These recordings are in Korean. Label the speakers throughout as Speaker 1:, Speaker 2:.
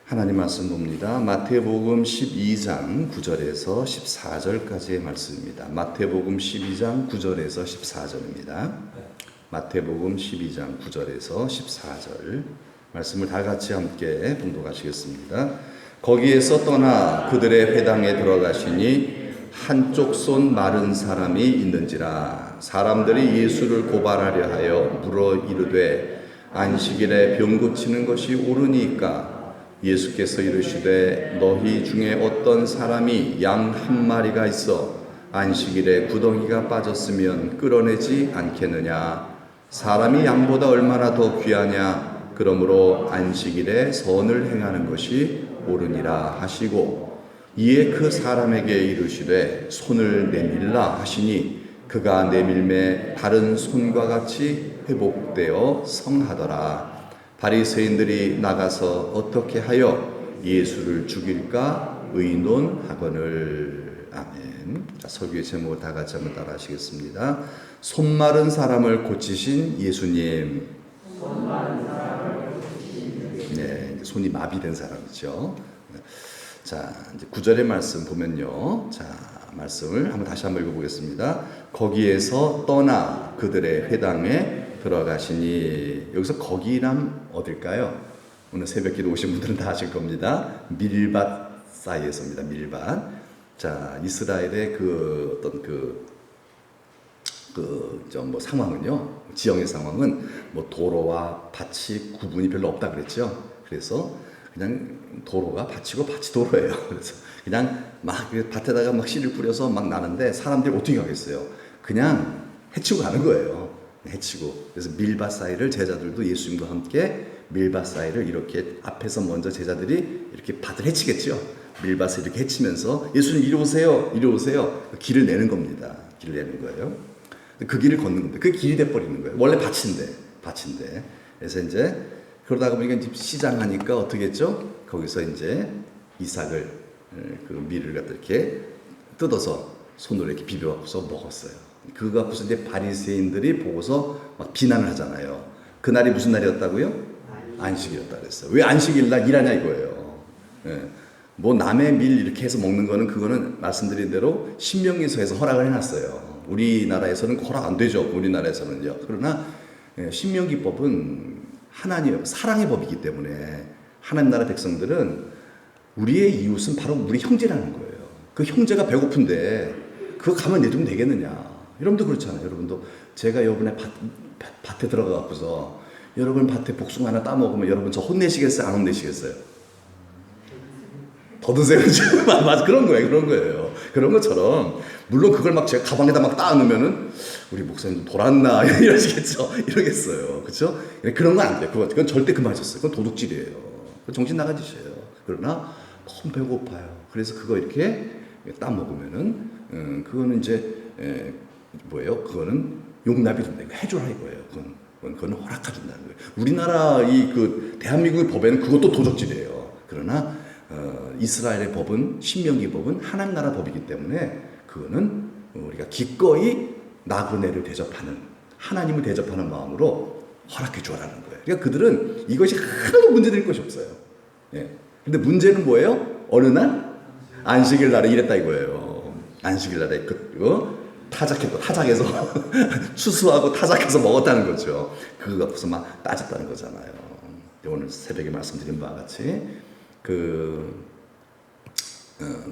Speaker 1: 하나님 말씀 봅니다. 마태복음 12장 9절에서 14절까지의 말씀입니다. 마태복음 12장 9절에서 14절입니다. 마태복음 12장 9절에서 14절 말씀을 다 같이 함께 봉독하시겠습니다. 거기에서 떠나 그들의 회당에 들어가시니 한쪽 손 마른 사람이 있는지라. 사람들이 예수를 고발하려 하여 물어 이르되 안식일에 병 고치는 것이 옳으니까? 예수께서 이르시되 너희 중에 어떤 사람이 양 한 마리가 있어 안식일에 구덩이가 빠졌으면 끌어내지 않겠느냐? 사람이 양보다 얼마나 더 귀하냐? 그러므로 안식일에 선을 행하는 것이 옳으니라 하시고, 이에 그 사람에게 이르시되 손을 내밀라 하시니 그가 내밀매 다른 손과 같이 회복되어 성하더라. 바리새인들이 나가서 어떻게 하여 예수를 죽일까 의논하거늘. 아멘. 자, 설교의 제목을 다 같이 한번 따라 하시겠습니다. 손 마른 사람을 고치신 예수님. 네, 손이 마비된 사람이죠. 자, 이제 9절의 말씀 보면요. 자, 말씀을 다시 한번 읽어보겠습니다. 거기에서 떠나 그들의 회당에 들어가시니. 여기서 거기란 어딜까요? 오늘 새벽기도 오신 분들은 다 아실 겁니다. 밀밭 사이에서입니다. 밀밭. 자, 이스라엘의 그 어떤 상황은요, 지형의 상황은 뭐 도로와 밭이 구분이 별로 없다 그랬죠. 그래서 그냥 도로가 밭이고 밭이 도로예요. 그래서 그냥 막 밭에다가 막 씨를 뿌려서 막 나는데 사람들이 어떻게 가겠어요? 그냥 해치고 가는 거예요. 해치고. 그래서 밀밭 사이를 제자들도 예수님과 함께 밀밭 사이를 이렇게 앞에서 먼저 제자들이 이렇게 밭을 해치겠죠. 밀밭을 이렇게 해치면서 예수님 이리 오세요, 이리 오세요. 길을 내는 겁니다. 길을 내는 거예요. 그 길을 걷는 겁니다. 그 길이 돼버리는 거예요. 원래 밭인데. 그래서 이제 그러다가 보니까 이제 시장하니까 어떻게 했죠? 거기서 이제 이삭을, 그 밀을 갖다 이렇게 뜯어서 손으로 이렇게 비벼서 먹었어요. 그거 갖고서 이제 바리새인들이 보고서 막 비난을 하잖아요. 그날이 무슨 날이었다고요? 안식이었다 그랬어요. 왜 안식일 날 일하냐 이거예요. 예. 뭐 남의 밀 이렇게 해서 먹는 거는 그거는 말씀드린 대로 신명기서에서 허락을 해놨어요. 우리나라에서는 허락 안 되죠. 우리나라에서는요. 그러나 신명기법은 하나님 사랑의 법이기 때문에 하나님 나라 백성들은 우리의 이웃은 바로 우리 형제라는 거예요. 그 형제가 배고픈데 그거 가만 내두면 되겠느냐. 여러분도 그렇잖아요. 여러분도 제가 여러분의 밭에 들어가고서 여러분 밭에 복숭아 하나 따먹으면 여러분 저 혼내시겠어요? 안 혼내시겠어요? 더 드세요. 맞아. 그런 거예요. 그런 것처럼 물론 그걸 막 제가 가방에다 막 따놓으면은 우리 목사님 돌았나 이러겠어요. 그렇죠? 그런 건 안 돼요. 그건 절대 그만하셨어요. 그건 도둑질이에요. 정신 나간 짓이에요. 그러나 너무 배고파요. 그래서 그거 이렇게 따먹으면은 그거는 이제 뭐예요? 그거는 용납이 된다. 해줘라 이거예요. 그건 허락해준다는 거예요. 우리나라 대한민국의 법에는 그것도 도적질이에요. 그러나 이스라엘의 법은 신명기 법은 하나님 나라 법이기 때문에 그거는 우리가 기꺼이 나그네를 대접하는 하나님을 대접하는 마음으로 허락해 줘라는 거예요. 그러니까 그들은 이것이 하나도 문제될 것이 없어요. 예. 근데 문제는 뭐예요? 어느 날 안식일 날에 이랬다 이거예요. 안식일 날에 타작해서 추수하고 타작해서 먹었다는 거죠. 그거 갖고서 막 따졌다는 거잖아요. 오늘 새벽에 말씀드린 바와 같이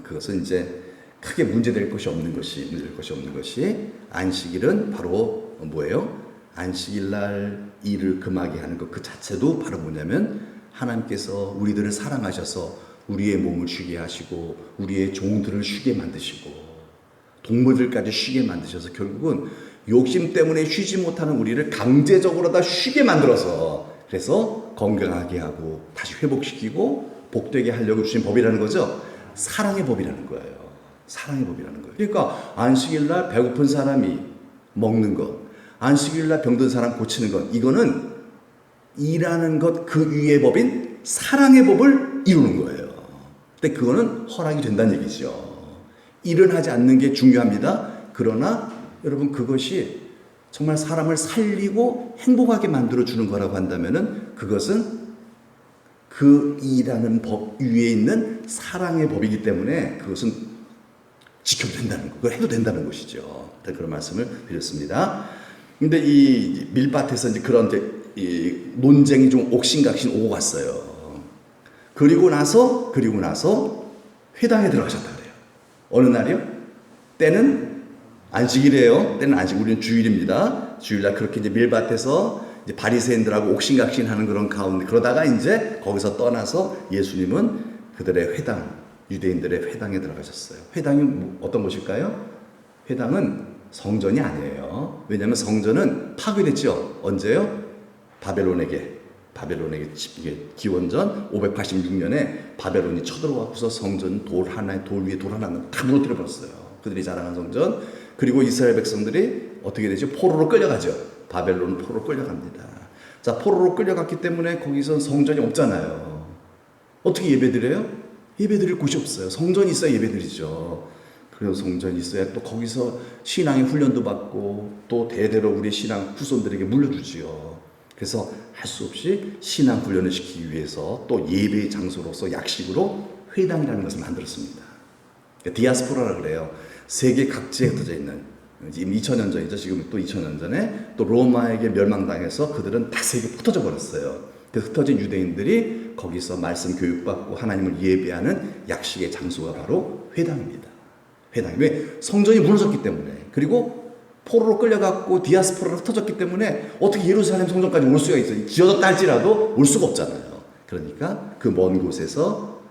Speaker 1: 그것은 이제 크게 문제될 것이 없는 것이 안식일은 바로 뭐예요? 안식일 날 일을 금하게 하는 것 그 자체도 바로 뭐냐면 하나님께서 우리들을 사랑하셔서 우리의 몸을 쉬게 하시고 우리의 종들을 쉬게 만드시고 동물들까지 쉬게 만드셔서 결국은 욕심 때문에 쉬지 못하는 우리를 강제적으로 다 쉬게 만들어서 그래서 건강하게 하고 다시 회복시키고 복되게 하려고 주신 법이라는 거죠. 사랑의 법이라는 거예요. 그러니까 안식일 날 배고픈 사람이 먹는 것, 안식일 날 병든 사람 고치는 것, 이거는 일하는 것 그 위의 법인 사랑의 법을 이루는 거예요. 근데 그거는 허락이 된다는 얘기죠. 일은 하지 않는 게 중요합니다. 그러나 여러분 그것이 정말 사람을 살리고 행복하게 만들어주는 거라고 한다면은 그것은 그 이라는 법 위에 있는 사랑의 법이기 때문에 그것은 지켜도 된다는 거, 그걸 해도 된다는 것이죠. 그런 말씀을 드렸습니다. 근데 이 밀밭에서 이제 그런 이 논쟁이 좀 옥신각신 오고 갔어요. 그리고 나서 회당에 들어가셨다 그래요. 어느 날이요? 때는 안식일이에요. 때는 안식, 우리는 주일입니다. 주일날 그렇게 이제 밀밭에서 이제 바리새인들하고 옥신각신하는 그런 가운데, 그러다가 이제 거기서 떠나서 예수님은 그들의 회당, 유대인들의 회당에 들어가셨어요. 회당이 어떤 곳일까요? 회당은 성전이 아니에요. 왜냐하면 성전은 파괴됐죠. 언제요? 바벨론에게 이게 기원전 586년에 바벨론이 쳐들어와서 성전 돌 위에 돌 하나 다 무너뜨려 버렸어요. 그들이 자랑한 성전. 그리고 이스라엘 백성들이 어떻게 되죠? 포로로 끌려가죠. 바벨론 포로로 끌려갑니다. 자, 포로로 끌려갔기 때문에 거기서 성전이 없잖아요. 어떻게 예배드려요? 예배드릴 곳이 없어요. 성전이 있어야 예배드리죠. 그래서 성전이 있어야 또 거기서 신앙의 훈련도 받고 또 대대로 우리 신앙 후손들에게 물려주지요. 그래서 할 수 없이 신앙 훈련을 시키기 위해서 또 예배의 장소로서 약식으로 회당이라는 것을 만들었습니다. 디아스포라라고 그래요. 세계 각지에 흩어져 있는, 지금 2000년 전이죠. 지금 또 2000년 전에 또 로마에게 멸망당해서 그들은 다 세계에 흩어져 버렸어요. 그 흩어진 유대인들이 거기서 말씀 교육받고 하나님을 예배하는 약식의 장소가 바로 회당입니다. 회당. 왜? 성전이 무너졌기 때문에. 그리고 포로로 끌려갔고 디아스포라로 흩어졌기 때문에 어떻게 예루살렘 성전까지 올 수가 있어요? 지어졌다 할지라도 올 수가 없잖아요. 그러니까 그 먼 곳에서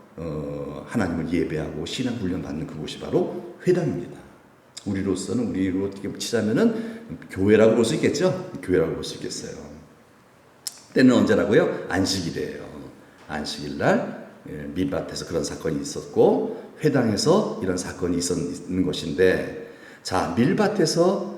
Speaker 1: 하나님을 예배하고 신앙 훈련 받는 그곳이 바로 회당입니다. 우리로서는, 우리로 치자면은 교회라고 볼 수 있겠죠? 교회라고 볼 수 있겠어요. 때는 언제라고요? 안식일이에요. 안식일 날 밀밭에서 그런 사건이 있었고 회당에서 이런 사건이 있는 것인데, 자, 밀밭에서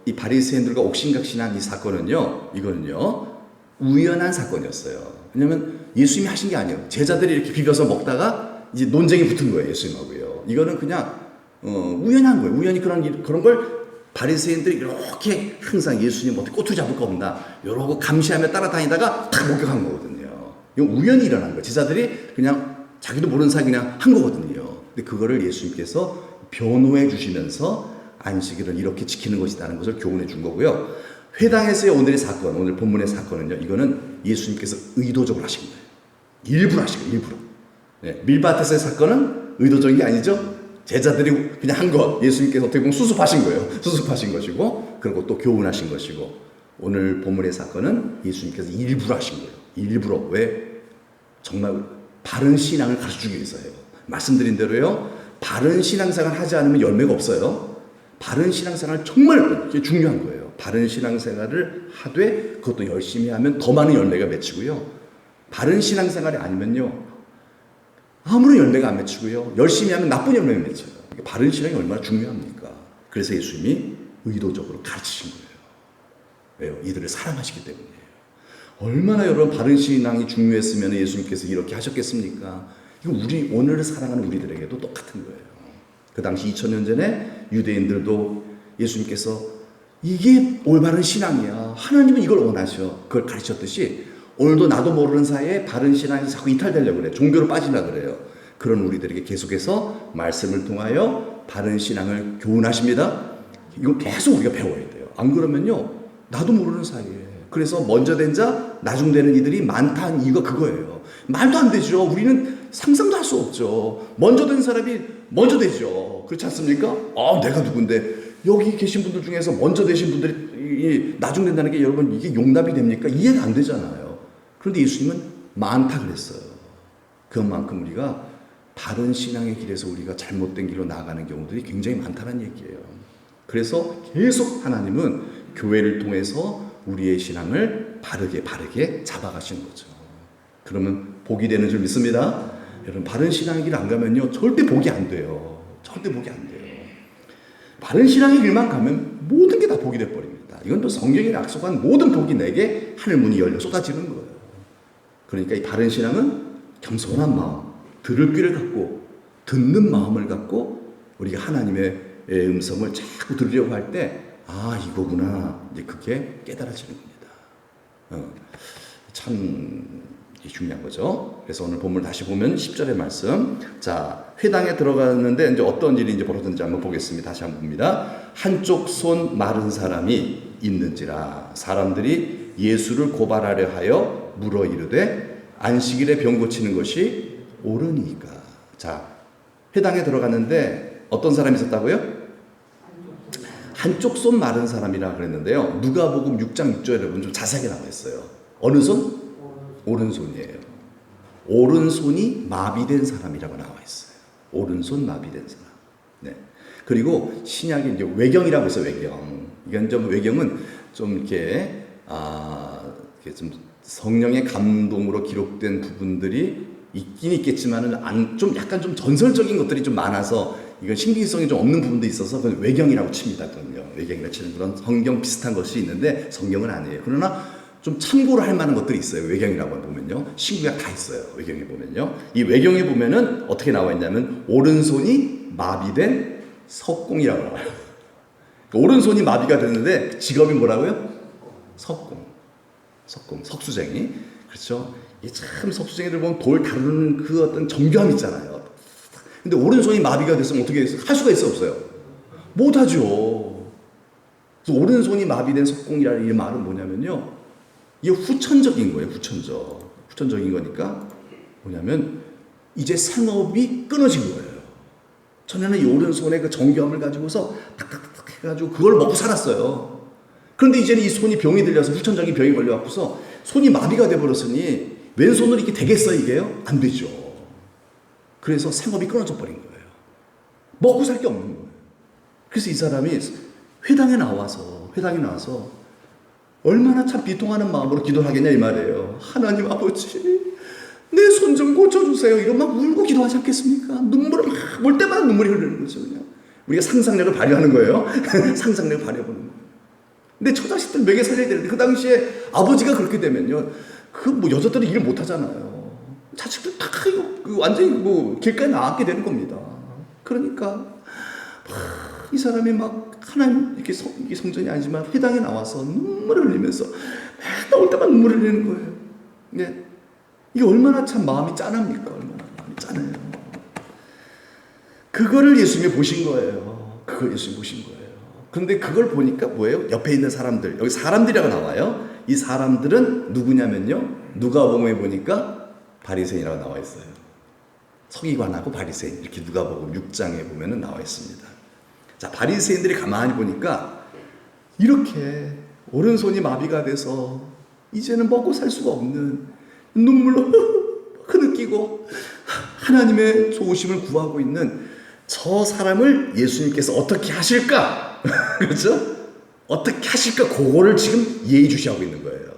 Speaker 1: 이 바리새인들과 옥신각신한 이 사건은요, 이거는요 우연한 사건이었어요. 왜냐하면 예수님이 하신 게 아니에요. 제자들이 이렇게 비벼서 먹다가 이제 논쟁이 붙은 거예요, 예수님하고요. 이거는 그냥 우연한 거예요. 우연히 그런 걸 바리새인들이 이렇게 항상 예수님 어떻게 꼬투리 잡을 거 없나 이러고 감시하며 따라다니다가 탁 목격한 거거든요. 이건 우연히 일어난 거예요. 제자들이 그냥 자기도 모르는 사이 그냥 한 거거든요. 근데 그거를 예수님께서 변호해 주시면서 안식일을 이렇게 지키는 것이라는 것을 교훈해 준 거고요. 회당에서의 오늘의 사건, 오늘 본문의 사건은요, 이거는 예수님께서 의도적으로 하신 거예요. 일부러 하신 거예요, 일부러. 네, 밀밭에서의 사건은 의도적인 게 아니죠. 제자들이 그냥 한 것, 예수님께서 어떻게 보면 수습하신 거예요. 수습하신 것이고, 그리고 또 교훈하신 것이고, 오늘 본문의 사건은 예수님께서 일부러 하신 거예요. 일부러. 왜? 정말 바른 신앙을 가르쳐주기 위해서예요. 말씀드린 대로요, 바른 신앙생활 하지 않으면 열매가 없어요. 바른 신앙생활 정말 중요한 거예요. 바른 신앙생활을 하되 그것도 열심히 하면 더 많은 열매가 맺히고요. 바른 신앙생활이 아니면요, 아무런 열매가 안 맺히고요. 열심히 하면 나쁜 열매가 맺혀요. 바른 신앙이 얼마나 중요합니까? 그래서 예수님이 의도적으로 가르치신 거예요. 왜요? 이들을 사랑하시기 때문이에요. 얼마나 여러분 바른 신앙이 중요했으면 예수님께서 이렇게 하셨겠습니까? 이거 오늘을 사랑하는 우리들에게도 똑같은 거예요. 그 당시 2000년 전에 유대인들도 예수님께서 이게 올바른 신앙이야, 하나님은 이걸 원하셔, 그걸 가르쳤듯이 오늘도 나도 모르는 사이에 바른 신앙이 자꾸 이탈되려고 그래. 종교로 빠지려고 그래요. 그런 우리들에게 계속해서 말씀을 통하여 바른 신앙을 교훈하십니다. 이거 계속 우리가 배워야 돼요. 안 그러면요, 나도 모르는 사이에. 그래서 먼저 된 자, 나중 되는 이들이 많다는 이유가 그거예요. 말도 안 되죠. 우리는 상상도 할 수 없죠. 먼저 된 사람이 먼저 되죠. 그렇지 않습니까? 내가 누군데. 여기 계신 분들 중에서 먼저 되신 분들이 나중 된다는 게 여러분 이게 용납이 됩니까? 이해가 안 되잖아요. 그런데 예수님은 많다 그랬어요. 그만큼 우리가 바른 신앙의 길에서 우리가 잘못된 길로 나아가는 경우들이 굉장히 많다는 얘기예요. 그래서 계속 하나님은 교회를 통해서 우리의 신앙을 바르게 잡아가시는 거죠. 그러면 복이 되는 줄 믿습니다. 여러분, 바른 신앙의 길 안 가면요, 절대 복이 안 돼요. 절대 복이 안 돼요. 바른 신앙의 길만 가면 모든 게 다 복이 돼버립니다. 이건 또 성경에 약속한 모든 복이 내게 하늘 문이 열려 쏟아지는 거예요. 그러니까 이 바른 신앙은 겸손한 마음, 들을 귀를 갖고 듣는 마음을 갖고 우리가 하나님의 음성을 자꾸 들으려고 할 때, 이거구나, 이제 그게 깨달아지는 겁니다. 참 이게 중요한 거죠. 그래서 오늘 본문 다시 보면 10절의 말씀. 자, 회당에 들어갔는데 이제 어떤 일이 이제 벌어졌는지 한번 보겠습니다. 다시 한번 봅니다. 한쪽 손 마른 사람이 있는지라 사람들이 예수를 고발하려 하여 물어 이르되 안식일에 병 고치는 것이 옳으니까. 자, 회당에 들어갔는데 어떤 사람이 있었다고요? 한쪽 손 마른 사람이라 그랬는데요. 누가복음 6장 6절에 보면 좀 자세하게 나와 있어요. 어느 손? 오른손이에요. 오른손이 마비된 사람이라고 나와 있어요. 오른손 마비된 사람. 네. 그리고 신약에 이제 외경이라고 있어요. 외경. 이건 좀 외경은 좀 이렇게 이렇게 좀 성령의 감동으로 기록된 부분들이 있긴 있겠지만은 좀 약간 좀 전설적인 것들이 좀 많아서 이건 신빙성이 좀 없는 부분도 있어서 그건 외경이라고 칩니다. 그럼요. 외경이라고 치는 그런 성경 비슷한 것이 있는데 성경은 아니에요. 그러나 좀 참고로 할 만한 것들이 있어요. 외경이라고 보면요. 신구약 다 있어요. 외경에 보면요. 이 외경에 보면은 어떻게 나와 있냐면 오른손이 마비된 석공이라고 나와요. 오른손이 마비가 됐는데 직업이 뭐라고요? 석공, 석수쟁이. 그렇죠? 이 참 석수쟁이들 보면 돌 다루는 그 어떤 정교함 있잖아요. 근데 오른손이 마비가 됐으면 어떻게 할 수가 있어 없어요? 못하죠. 그래서 오른손이 마비된 석공이라는 이 말은 뭐냐면요. 이게 후천적인 거예요. 후천적인 거니까 뭐냐면 이제 생업이 끊어진 거예요. 전에는 이 오른손에 그 정교함을 가지고서 탁탁탁 해가지고 그걸 먹고 살았어요. 그런데 이제는 이 손이 병이 들려서 후천적인 병이 걸려갖고서 손이 마비가 돼버렸으니 왼손으로 이게 되겠어요? 이게요? 안 되죠. 그래서 생업이 끊어져 버린 거예요. 먹고 살 게 없는 거예요. 그래서 이 사람이 회당에 나와서 얼마나 참 비통하는 마음으로 기도를 하겠냐 이 말이에요. 하나님 아버지 내 손 좀 고쳐주세요. 이런 막 울고 기도하지 않겠습니까? 눈물을 막 볼 때마다 눈물이 흐르는 거죠. 그냥. 우리가 상상력을 발휘하는 거예요. 상상력을 발휘해보는 거예요. 근데 처자식들 먹여 살려야 되는데 그 당시에 아버지가 그렇게 되면요. 그 뭐 여자들은 일을 못 하잖아요. 자식들 다 완전히 뭐 길가에 나앉게 되는 겁니다. 그러니까 이 사람이 막 하나님 이렇게 성전이 아니지만 회당에 나와서 눈물을 흘리면서 맨날 올 때만 눈물을 흘리는 거예요. 네. 이게 얼마나 참 마음이 짠합니까? 얼마나 마음이 짠해요. 그거를 예수님이 보신 거예요. 그런데 그걸 보니까 뭐예요? 옆에 있는 사람들, 여기 사람들이라고 나와요. 이 사람들은 누구냐면요. 누가복음에 보니까 바리새인이라고 나와 있어요. 서기관하고 바리새인 이렇게 누가복음 6장에 보면은 나와 있습니다. 자, 바리새인들이 가만히 보니까 이렇게 오른손이 마비가 돼서 이제는 먹고 살 수가 없는 눈물로 흐느끼고 하나님의 좋으심을 구하고 있는 저 사람을 예수님께서 어떻게 하실까? 그렇죠? 어떻게 하실까? 그거를 지금 예의주시하고 있는 거예요.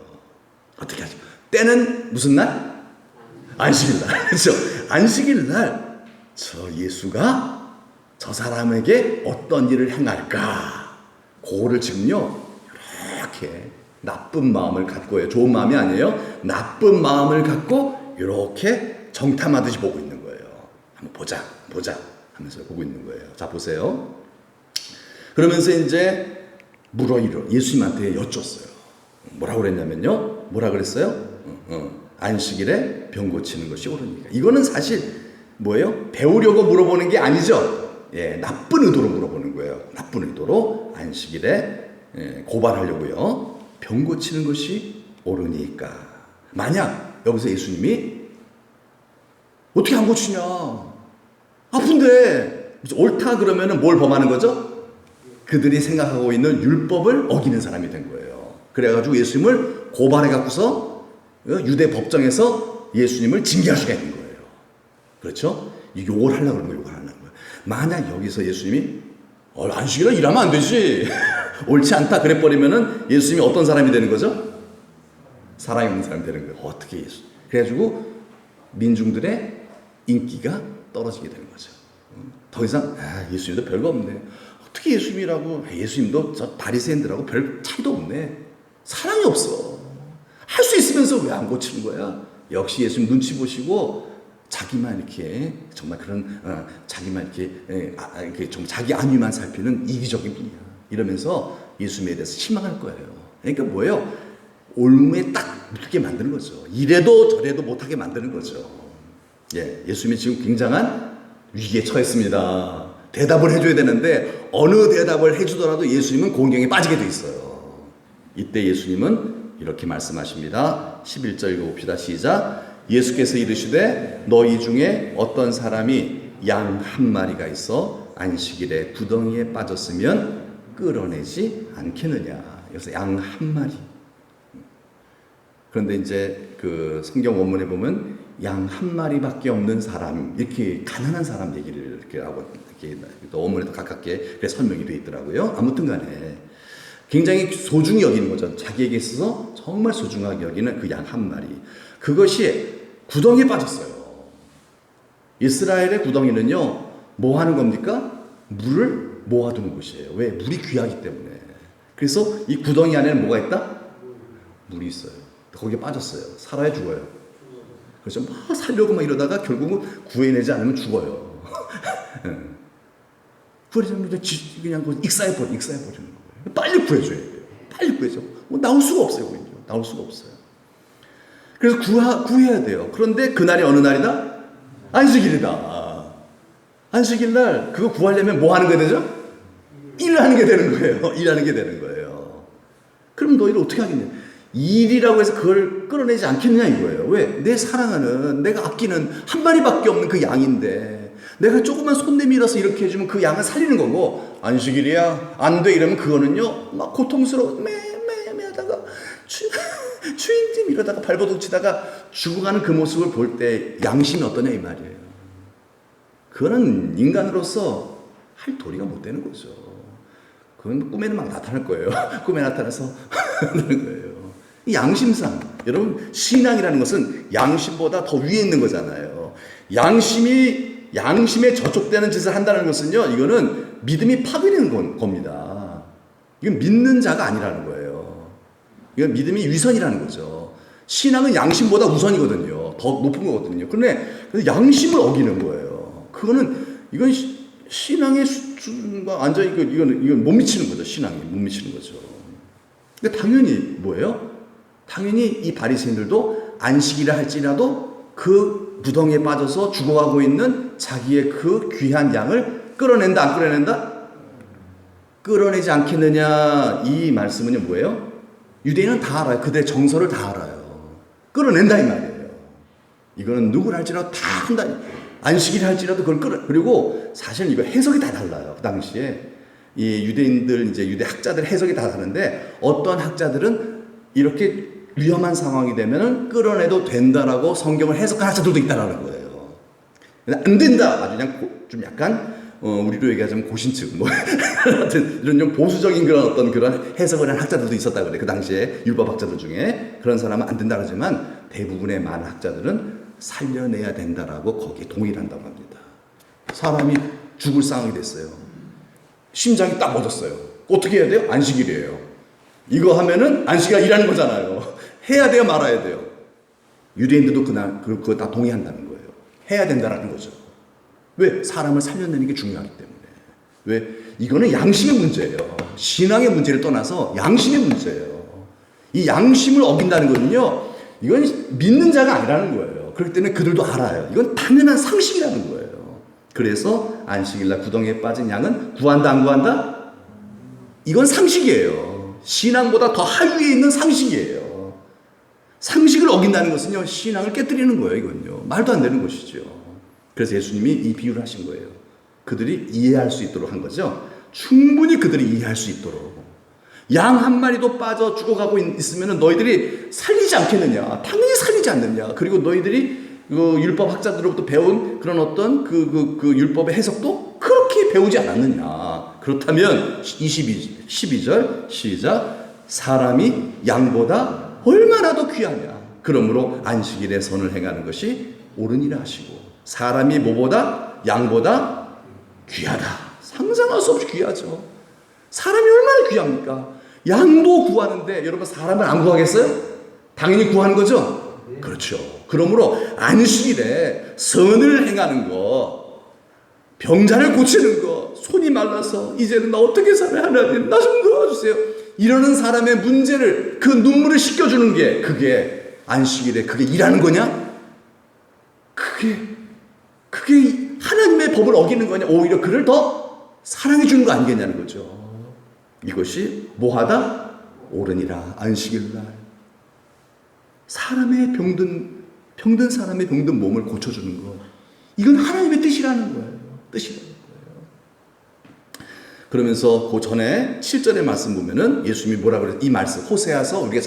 Speaker 1: 어떻게 하실까? 때는 무슨 날? 안식일 날. 그렇죠? 안식일 날 저 예수가 저 사람에게 어떤 일을 행할까? 그거를 지금요 이렇게 나쁜 마음을 갖고요. 좋은 마음이 아니에요. 나쁜 마음을 갖고 이렇게 정탐하듯이 보고 있는 거예요. 한번 보자 하면서 보고 있는 거예요. 자, 보세요. 그러면서 이제 예수님한테 여쭸어요. 뭐라고 그랬냐면요. 뭐라 그랬어요? 안식일에 병 고치는 것이 옳으니까. 이거는 사실 뭐예요? 배우려고 물어보는 게 아니죠. 예, 나쁜 의도로 물어보는 거예요. 나쁜 의도로 안식일에 고발하려고요. 병 고치는 것이 옳으니까. 만약 여기서 예수님이 어떻게 안 고치냐? 아픈데 옳다 그러면은 뭘 범하는 거죠? 그들이 생각하고 있는 율법을 어기는 사람이 된 거예요. 그래가지고 예수님을 고발해 갖고서 유대 법정에서 예수님을 징계하시게 된 거예요. 그렇죠? 욕을 하려고 그런 거예요. 만약 여기서 예수님이 안식일에 일하면 안 되지. 옳지 않다 그래버리면은 예수님이 어떤 사람이 되는 거죠? 사랑이 없는 사람이 되는 거예요. 어떻게 예수? 그래가지고 민중들의 인기가 떨어지게 되는 거죠. 더 이상 예수님도 별거 없네. 어떻게 예수님이라고? 예수님도 저 바리새인들하고 별 차이도 없네. 사랑이 없어. 할 수 있으면서 왜 안 고치는 거야? 역시 예수님 눈치 보시고 자기만 이렇게 정말 그런 자기만 이렇게 좀 자기 안위만 살피는 이기적인 분이야. 이러면서 예수님에 대해서 실망할 거예요. 그러니까 뭐예요? 올무에 딱 묻게 만드는 거죠. 이래도 저래도 못하게 만드는 거죠. 예, 예수님이 지금 굉장한 위기에 처했습니다. 대답을 해줘야 되는데 어느 대답을 해주더라도 예수님은 공경에 빠지게 돼 있어요. 이때 예수님은 이렇게 말씀하십니다. 11절 읽어봅시다. 시작. 예수께서 이르시되 너희 중에 어떤 사람이 양 한 마리가 있어 안식일에 구덩이에 빠졌으면 끌어내지 않겠느냐. 여기서 양 한 마리. 그런데 이제 그 성경 원문에 보면 양 한 마리밖에 없는 사람, 이렇게 가난한 사람 얘기를 이렇게 하고 이렇게 원문에도 가깝게 그렇게 설명이 되어 있더라고요. 아무튼간에 굉장히 소중히 여기는 거죠. 자기에게 있어서 정말 소중하게 여기는 그 양 한 마리. 그것이 구덩이에 빠졌어요. 이스라엘의 구덩이는요, 뭐 하는 겁니까? 물을 모아두는 곳이에요. 왜? 물이 귀하기 때문에. 그래서 이 구덩이 안에는 뭐가 있다? 물이 있어요. 거기에 빠졌어요. 살아야 죽어요. 그래서 막 살려고 막 이러다가 결국은 구해내지 않으면 죽어요. 구해내면 그냥 익사해버리는 거예요. 빨리 구해줘야 돼요. 빨리 구해줘. 뭐 나올 수가 없어요. 나올 수가 없어요. 그래서 구해야 돼요. 그런데 그날이 어느 날이다? 안식일이다. 안식일 날 그거 구하려면 뭐 하는 게 되죠? 일을 하는 게 되는 거예요. 일하는 게 되는 거예요. 그럼 너희를 어떻게 하겠냐? 일이라고 해서 그걸 끌어내지 않겠느냐 이거예요. 왜? 내 사랑하는, 내가 아끼는 한 마리밖에 없는 그 양인데 내가 조금만 손 내밀어서 이렇게 해주면 그 양을 살리는 거고, 안식일이야 안 돼 이러면 그거는요 막 고통스러워 매매하다가 주인님 이러다가 발버둥 치다가 죽어가는 그 모습을 볼 때 양심이 어떠냐 이 말이에요. 그거는 인간으로서 할 도리가 못 되는 거죠. 그건 꿈에는 막 나타날 거예요. 꿈에 나타나서 하는 거예요. 이 양심상, 여러분 신앙이라는 것은 양심보다 더 위에 있는 거잖아요. 양심에 저촉되는 짓을 한다는 것은요, 이거는 믿음이 파괴되는 겁니다. 이건 믿는 자가 아니라는 거예요. 이건 믿음이 위선이라는 거죠. 신앙은 양심보다 우선이거든요. 더 높은 거거든요. 그런데 양심을 어기는 거예요. 이건 신앙의 수준과 완전히 이건 못 미치는 거죠. 신앙이 못 미치는 거죠. 근데 당연히 뭐예요? 당연히 이 바리새인들도 안식일을 할지라도 그 무덩이에 빠져서 죽어가고 있는 자기의 그 귀한 양을 끌어낸다, 안 끌어낸다? 끌어내지 않겠느냐. 이 말씀은요 뭐예요? 유대인은 다 알아요. 그들의 정서를 다 알아요. 끌어낸다 이 말이에요. 이거는 누구를 할지라도 다 한다. 안식일 할지라도 그걸 그리고 사실 이거 해석이 다 달라요. 그 당시에 이 유대인들, 이제 유대 학자들 해석이 다 다른데, 어떤 학자들은 이렇게 위험한 상황이 되면은 끌어내도 된다라고 성경을 해석한 학자들도 있다라는 거예요. 안 된다. 아주 그냥 좀 약간 우리로 얘기하자면 고신측 뭐 하여튼 이런 좀 보수적인 그런 해석을 한 학자들도 있었다 그래. 그 당시에 율법 학자들 중에 그런 사람은 안 된다 그러지만 대부분의 많은 학자들은 살려내야 된다라고 거기에 동의를 한다고 합니다. 사람이 죽을 상황이 됐어요. 심장이 딱 멎었어요. 어떻게 해야 돼요? 안식일이에요. 이거 하면은 안식일 일하는 거잖아요. 해야 돼요, 말아야 돼요. 유대인들도 그거 다 동의한다는 거예요. 해야 된다라는 거죠. 왜? 사람을 살려내는 게 중요하기 때문에. 왜? 이거는 양심의 문제예요. 신앙의 문제를 떠나서 양심의 문제예요. 이 양심을 어긴다는 거는요, 이건 믿는 자가 아니라는 거예요. 그렇기 때문에 그들도 알아요. 이건 당연한 상식이라는 거예요. 그래서 안식일날 구덩이에 빠진 양은 구한다, 안 구한다? 이건 상식이에요. 신앙보다 더 하위에 있는 상식이에요. 상식을 어긴다는 것은요, 신앙을 깨뜨리는 거예요. 이건요, 말도 안 되는 것이죠. 그래서 예수님이 이 비유를 하신 거예요. 그들이 이해할 수 있도록 한 거죠. 충분히 그들이 이해할 수 있도록. 양 한 마리도 빠져 죽어가고 있으면 너희들이 살리지 않겠느냐? 당연히 살리지 않느냐? 그리고 너희들이 그 율법 학자들로부터 배운 그런 어떤 그 율법의 해석도 그렇게 배우지 않았느냐? 그렇다면 12절 시작. 사람이 양보다 얼마나 더 귀하냐? 그러므로 안식일에 선을 행하는 것이 옳으니라 하시고, 사람이 뭐보다? 양보다 귀하다. 상상할 수 없이 귀하죠. 사람이 얼마나 귀합니까? 양도 구하는데 여러분 사람을 안 구하겠어요? 당연히 구하는 거죠? 그렇죠. 그러므로 안식일에 선을 행하는 거, 병자를 고치는 거, 손이 말라서 이제는 나 어떻게 살아야 하나님 나 좀 도와주세요. 이러는 사람의 문제를, 그 눈물을 씻겨주는 게, 그게 안식일에 그게 일하는 거냐? 그게 하나님의 법을 어기는 거냐? 오히려 그를 더 사랑해 주는 거 아니겠냐는 거죠. 이것이 뭐하다? 옳으니라. 안식일날 사람의 병든 사람의 병든 몸을 고쳐주는 거, 이건 하나님의 뜻이라는 거예요. 그러면서 그 전에 7절의 말씀 보면은 예수님이 뭐라 그래요? 이 말씀, 호세아서 우리가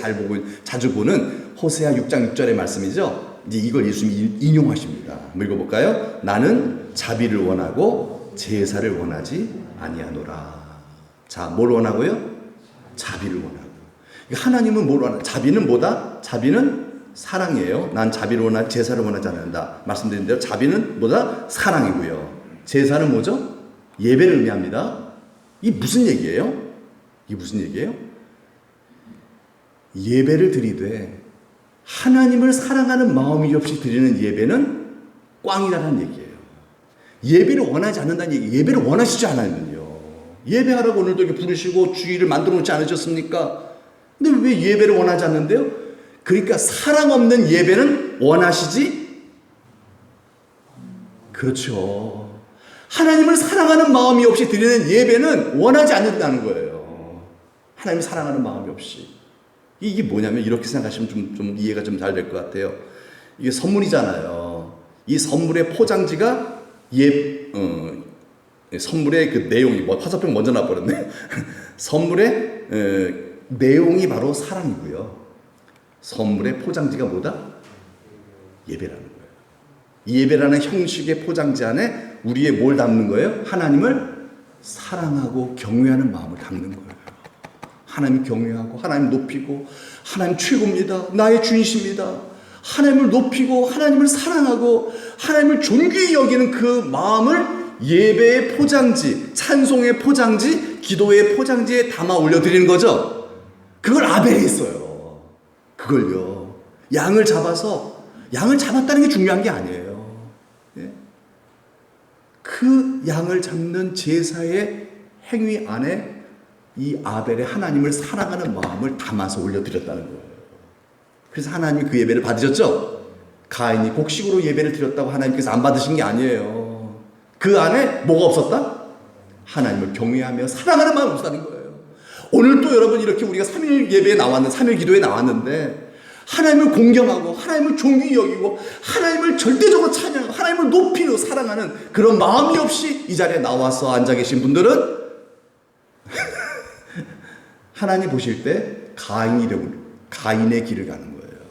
Speaker 1: 자주 보는 호세아 6장 6절의 말씀이죠. 이제 이걸 예수님이 인용하십니다. 한번 읽어볼까요? 나는 자비를 원하고 제사를 원하지 아니하노라. 자, 뭘 원하고요? 자비를 원하고. 하나님은 뭘 원하나? 자비는 뭐다? 자비는 사랑이에요. 난 자비를 원하지 제사를 원하지 않는다. 말씀드린 대로 자비는 뭐다? 사랑이고요. 제사는 뭐죠? 예배를 의미합니다. 이게 무슨 얘기예요? 예배를 드리되 하나님을 사랑하는 마음이 없이 드리는 예배는 꽝이라는 얘기예요. 예배를 원하지 않는다는 얘기. 예배를 원하시지 않으면요, 예배하라고 오늘도 이렇게 부르시고 주의를 만들어 놓지 않으셨습니까? 근데 왜 예배를 원하지 않는데요? 그러니까 사랑 없는 예배는 원하시지? 그렇죠. 하나님을 사랑하는 마음이 없이 드리는 예배는 원하지 않는다는 거예요. 하나님을 사랑하는 마음이 없이. 이게 뭐냐면, 이렇게 생각하시면 좀 이해가 좀 잘 될 것 같아요. 이게 선물이잖아요. 이 선물의 포장지가 선물의 그 내용이, 화살표 먼저 나버렸네. 선물의 내용이 바로 사랑이고요. 선물의 포장지가 뭐다? 예배라는 거예요. 이 예배라는 형식의 포장지 안에 우리의 뭘 담는 거예요? 하나님을 사랑하고 경외하는 마음을 담는 거예요. 하나님 경외하고, 하나님 높이고, 하나님 최고입니다, 나의 주인이십니다, 하나님을 높이고 하나님을 사랑하고 하나님을 존귀히 여기는 그 마음을 예배의 포장지, 찬송의 포장지, 기도의 포장지에 담아 올려드리는 거죠. 그걸 아벨이 했어요. 그걸요. 양을 잡았다는 게 중요한 게 아니에요. 예? 그 양을 잡는 제사의 행위 안에 이 아벨의 하나님을 사랑하는 마음을 담아서 올려드렸다는 거예요. 그래서 하나님이 그 예배를 받으셨죠. 가인이 곡식으로 예배를 드렸다고 하나님께서 안 받으신 게 아니에요. 그 안에 뭐가 없었다? 하나님을 경외하며 사랑하는 마음이 없었다는 거예요. 오늘 또 여러분 이렇게 우리가 3일 예배에 나왔는데, 3일 기도에 나왔는데 하나님을 공경하고 하나님을 존귀히 여기고 하나님을 절대적으로 찬양하고 하나님을 높이고 사랑하는 그런 마음이 없이 이 자리에 나와서 앉아 계신 분들은 하나님 보실 때 가인의 길을 가는 거예요.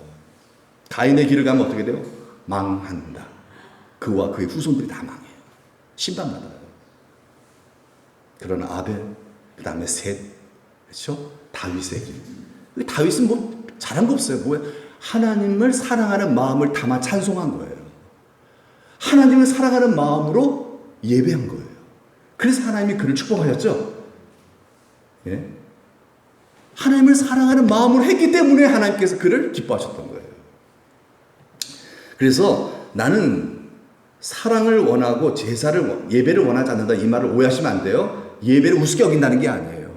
Speaker 1: 가인의 길을 가면 어떻게 돼요? 망한다. 그와 그의 후손들이 다 망해요. 심판받아요. 그러나 아벨, 그 다음에 셋, 그렇죠? 다윗의 길. 다윗은 뭐 잘한 거 없어요. 뭐예요? 하나님을 사랑하는 마음을 담아 찬송한 거예요. 하나님을 사랑하는 마음으로 예배한 거예요. 그래서 하나님이 그를 축복하셨죠. 예? 하나님을 사랑하는 마음으로 했기 때문에 하나님께서 그를 기뻐하셨던 거예요. 그래서 나는 사랑을 원하고 예배를 원하지 않는다, 이 말을 오해하시면 안 돼요. 예배를 우습게 여긴다는 게 아니에요.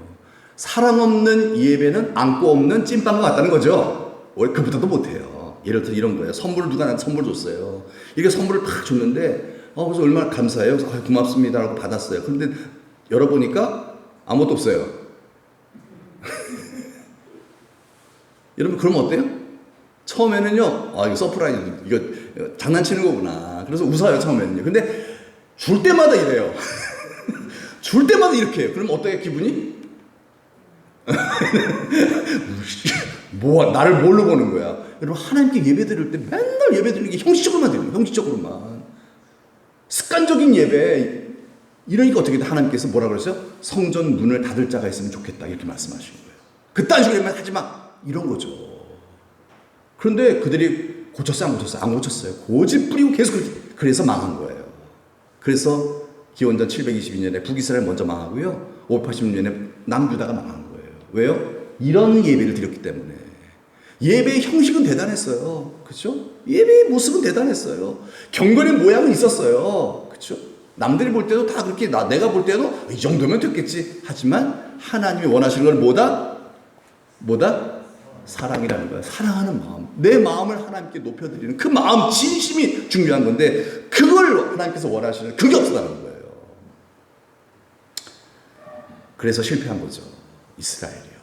Speaker 1: 사랑 없는 예배는 안고 없는 찐빵과 같다는 거죠. 그보다도 못해요. 예를 들어 이런 거예요. 누가 나한테 선물 줬어요. 이게 선물을 딱 줬는데 그래서 얼마나 감사해요. 고맙습니다 라고 받았어요. 그런데 열어보니까 아무것도 없어요. 여러분 그러면 어때요? 처음에는요, 이거 서프라이즈, 이거 장난치는 거구나. 그래서 웃어요, 처음에는요. 근데 줄 때마다 이래요. 줄 때마다 이렇게 해요. 그러면 어때요, 기분이? 나를 뭘로 보는 거야? 여러분, 하나님께 예배 드릴 때 맨날 예배 드리는 게 형식적으로만 드려요. 형식적으로만. 습관적인 예배. 이러니까 어떻게 돼? 하나님께서 뭐라 그러세요? 성전 문을 닫을 자가 있으면 좋겠다. 이렇게 말씀하시는 거예요. 그딴 식으로 하지 마. 이런 거죠. 그런데 그들이 고쳤어요? 안 고쳤어요? 안 고쳤어요. 고집 부리고 계속 그렇게. 그래서 망한 거예요. 그래서 기원전 722년에 북이스라엘 먼저 망하고요. 586년에 남유다가 망한 거예요. 왜요? 이런 예배를 드렸기 때문에. 예배의 형식은 대단했어요. 그렇죠? 예배의 모습은 대단했어요. 경건의 모양은 있었어요. 그렇죠? 남들이 볼 때도 다 그렇게, 내가 볼 때도 이 정도면 됐겠지. 하지만 하나님이 원하시는 걸 뭐다? 뭐다? 사랑이라는 거야. 사랑하는 마음. 내 마음을 하나님께 높여드리는 그 마음, 진심이 중요한 건데 그걸 하나님께서 원하시는 그게 없다는 거예요. 그래서 실패한 거죠. 이스라엘이요.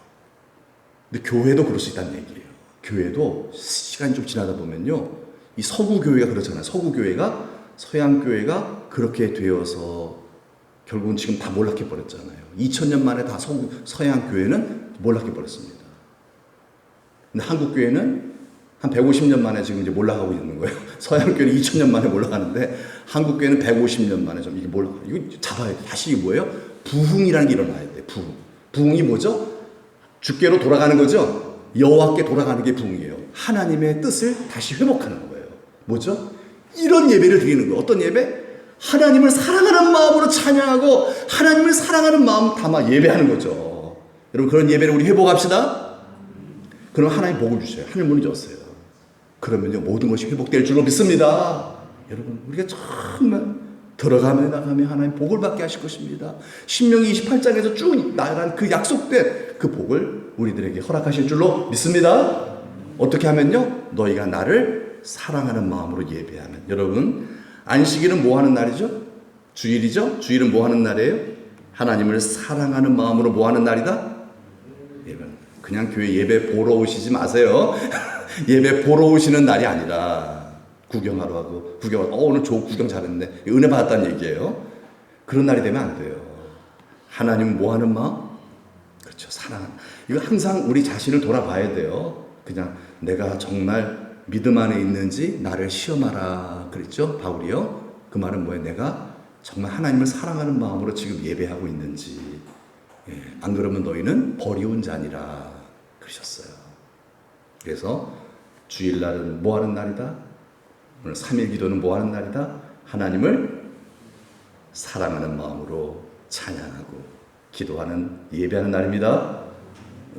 Speaker 1: 근데 교회도 그럴 수 있다는 얘기예요. 교회도 시간이 좀 지나다 보면요. 이 서구 교회가 그렇잖아요. 서구 교회가 서양 교회가 그렇게 되어서 결국은 지금 다 몰락해 버렸잖아요. 2000년 만에 다 서양 교회는 몰락해 버렸습니다. 근데 한국 교회는 한 150년 만에 지금 이제 몰락하고 있는 거예요. 서양 교회는 2000년 만에 몰락하는데 한국 교회는 150년 만에 좀 이게 이거 잡아야 돼. 다시 이게 뭐예요? 부흥이라는 게 일어나야 돼. 부흥이 뭐죠? 주께로 돌아가는 거죠. 여호와께 돌아가는 게 부흥이에요. 하나님의 뜻을 다시 회복하는 거예요. 뭐죠? 이런 예배를 드리는 거예요. 어떤 예배? 하나님을 사랑하는 마음으로 찬양하고 하나님을 사랑하는 마음 담아 예배하는 거죠. 여러분 그런 예배를 우리 회복합시다. 그럼 하나님 복을 주셔요. 하늘 문이 졌어요. 그러면요 모든 것이 회복될 줄로 믿습니다. 여러분 우리가 정말 들어가며 나가며 하나님 복을 받게 하실 것입니다. 신명기 28장에서 쭉 나아간 그 약속된 그 복을 우리들에게 허락하실 줄로 믿습니다. 어떻게 하면요? 너희가 나를 사랑하는 마음으로 예배하면. 여러분 안식일은 뭐 하는 날이죠? 주일이죠? 주일은 뭐 하는 날이에요? 하나님을 사랑하는 마음으로 뭐 하는 날이다? 예배. 그냥 교회 예배 보러 오시지 마세요. 예배 보러 오시는 날이 아니라 구경하러 하고 오늘 구경 잘했네. 은혜 받았다는 얘기예요. 그런 날이 되면 안 돼요. 하나님은 뭐 하는 마음? 그렇죠. 사랑하는. 이거 항상 우리 자신을 돌아봐야 돼요. 그냥 내가 정말 믿음 안에 있는지 나를 시험하라 그랬죠. 바울이요. 그 말은 뭐예요? 내가 정말 하나님을 사랑하는 마음으로 지금 예배하고 있는지. 안 그러면 너희는 버리운 자니라 그러셨어요. 그래서 주일날은 뭐 하는 날이다? 오늘 3일 기도는 뭐 하는 날이다? 하나님을 사랑하는 마음으로 찬양하고 기도하는 예배하는 날입니다.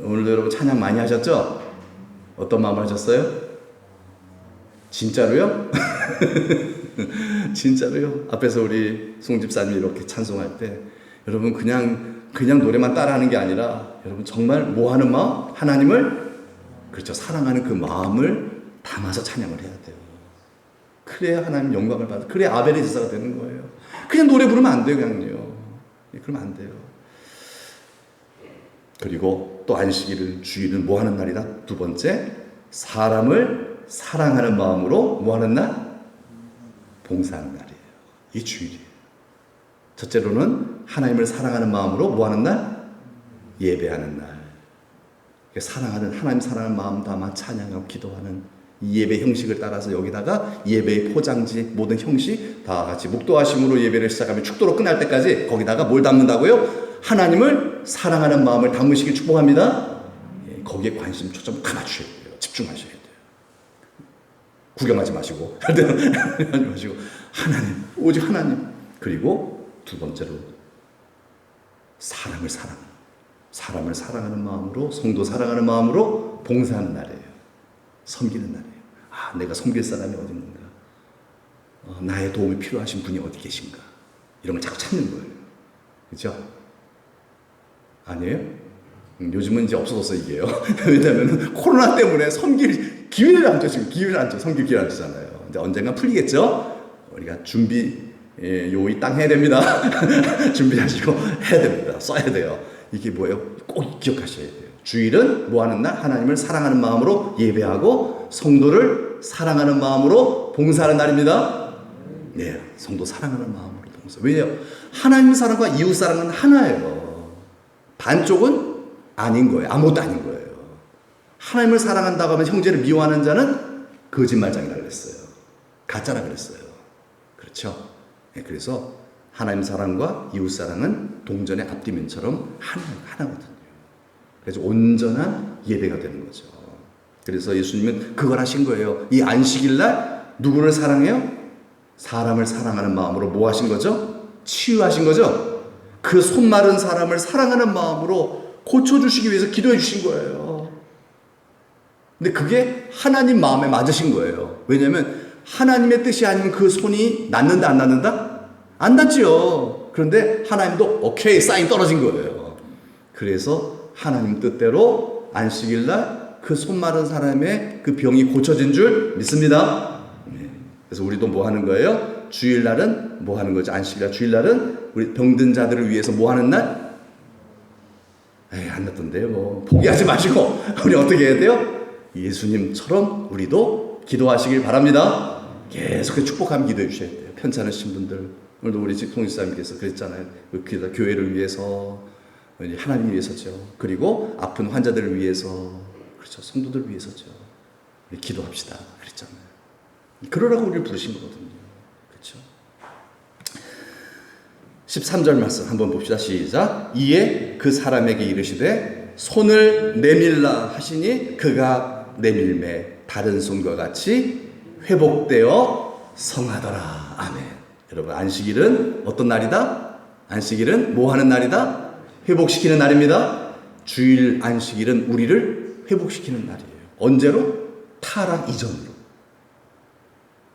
Speaker 1: 오늘도 여러분 찬양 많이 하셨죠? 어떤 마음을 하셨어요? 진짜로요? 진짜로요? 앞에서 우리 송집사님이 이렇게 찬송할 때 여러분 그냥 노래만 따라하는 게 아니라 여러분 정말 뭐 하는 마음? 하나님을 그렇죠. 사랑하는 그 마음을 담아서 찬양을 해야 돼요. 그래야 하나님 영광을 받아. 그래야 아벨의 제사가 되는 거예요. 그냥 노래 부르면 안 돼요. 그냥요. 그러면 안 돼요. 그리고 또 안식일을 주일은 뭐 하는 날이다? 두 번째 사람을 사랑하는 마음으로 뭐 하는 날? 봉사하는 날이에요. 이게 주일이에요. 첫째로는 하나님을 사랑하는 마음으로 뭐 하는 날? 예배하는 날. 사랑하는 하나님 사랑하는 마음 담아 찬양하고 기도하는 이 예배 형식을 따라서 여기다가 예배의 포장지 모든 형식 다 같이 묵도하심으로 예배를 시작하면 축도로 끝날 때까지 거기다가 뭘 담는다고요? 하나님을 사랑하는 마음을 담으시길 축복합니다. 거기에 관심 초점 다 맞추셔야 돼요. 집중하셔야 돼요. 구경하지 마시고 하지 마시고 하나님 오직 하나님. 그리고 두 번째로 사람을 사랑하는 마음으로 성도 사랑하는 마음으로 봉사하는 날이에요. 섬기는 날이에요. 내가 섬길 사람이 어디 있는가? 나의 도움이 필요하신 분이 어디 계신가? 이런 걸 자꾸 찾는 거예요. 그렇죠? 아니에요? 요즘은 이제 없어졌어 이게요. 왜냐하면 코로나 때문에 섬길 기회를 안 줘. 지금 기회를 안 줘. 섬길 기회를 안 주잖아요. 이제 언젠가 풀리겠죠? 우리가 이 땅 해야 됩니다. 준비하시고 해야 됩니다. 써야 돼요. 이게 뭐예요? 꼭 기억하셔야 돼요. 주일은 뭐 하는 날? 하나님을 사랑하는 마음으로 예배하고 성도를 사랑하는 마음으로 봉사하는 날입니다. 네, 성도 사랑하는 마음으로 봉사. 왜냐요? 하나님 사랑과 이웃 사랑은 하나예요. 반쪽은 아닌 거예요. 아무것도 아닌 거예요. 하나님을 사랑한다고 하면 형제를 미워하는 자는 거짓말장이라 그랬어요. 가짜라 그랬어요. 그렇죠? 네, 그래서 하나님 사랑과 이웃 사랑은 동전의 앞뒤면처럼 하나거든요. 그래서 온전한 예배가 되는 거죠. 그래서 예수님은 그걸 하신 거예요. 이 안식일날 누구를 사랑해요? 사람을 사랑하는 마음으로 뭐 하신 거죠? 치유하신 거죠? 그 손마른 사람을 사랑하는 마음으로 고쳐주시기 위해서 기도해 주신 거예요. 근데 그게 하나님 마음에 맞으신 거예요. 왜냐하면 하나님의 뜻이 아니면 그 손이 낫는다 안 낫는다? 안 낫지요. 그런데 하나님도 오케이 사인 떨어진 거예요. 그래서 하나님 뜻대로 안식일 날 그 손 마른 사람의 그 병이 고쳐진 줄 믿습니다. 그래서 우리도 뭐 하는 거예요? 주일날은 뭐 하는 거죠? 안식일날, 주일날은 우리 병든 자들을 위해서 뭐 하는 날? 에이, 안 났던데요. 뭐 포기하지 마시고 우리 어떻게 해야 돼요? 예수님처럼 우리도 기도하시길 바랍니다. 계속 축복하며 기도해 주셔야 돼요. 편찮으신 분들, 오늘도 우리 통일사님께서 그랬잖아요. 교회를 위해서, 하나님 위해서죠. 그리고 아픈 환자들을 위해서, 그렇죠. 성도들 위해서죠. 우리 기도합시다. 그랬잖아요. 그러라고 우리를 부르신 거거든요. 그렇죠. 13절 말씀 한번 봅시다. 시작. 이에 그 사람에게 이르시되 손을 내밀라 하시니 그가 내밀매 다른 손과 같이 회복되어 성하더라. 아멘. 여러분, 안식일은 어떤 날이다? 안식일은 뭐 하는 날이다? 회복시키는 날입니다. 주일 안식일은 우리를 회복시키는 날이에요. 언제로? 타락 이전으로.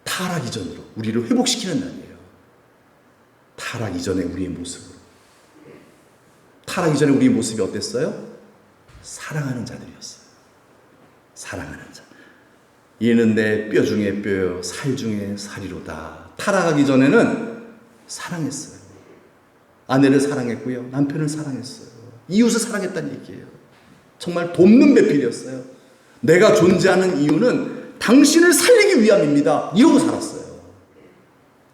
Speaker 1: 타락 이전으로 우리를 회복시키는 날이에요. 타락 이전에 우리의 모습으로. 타락 이전에 우리의 모습이 어땠어요? 사랑하는 자들이었어요. 사랑하는 자. 이는 내 뼈 중에 뼈요 살 중에 살이로다. 타락하기 전에는 사랑했어요. 아내를 사랑했고요. 남편을 사랑했어요. 이웃을 사랑했다는 얘기예요. 정말 돕는 배필이었어요. 내가 존재하는 이유는 당신을 살리기 위함입니다. 이러고 살았어요.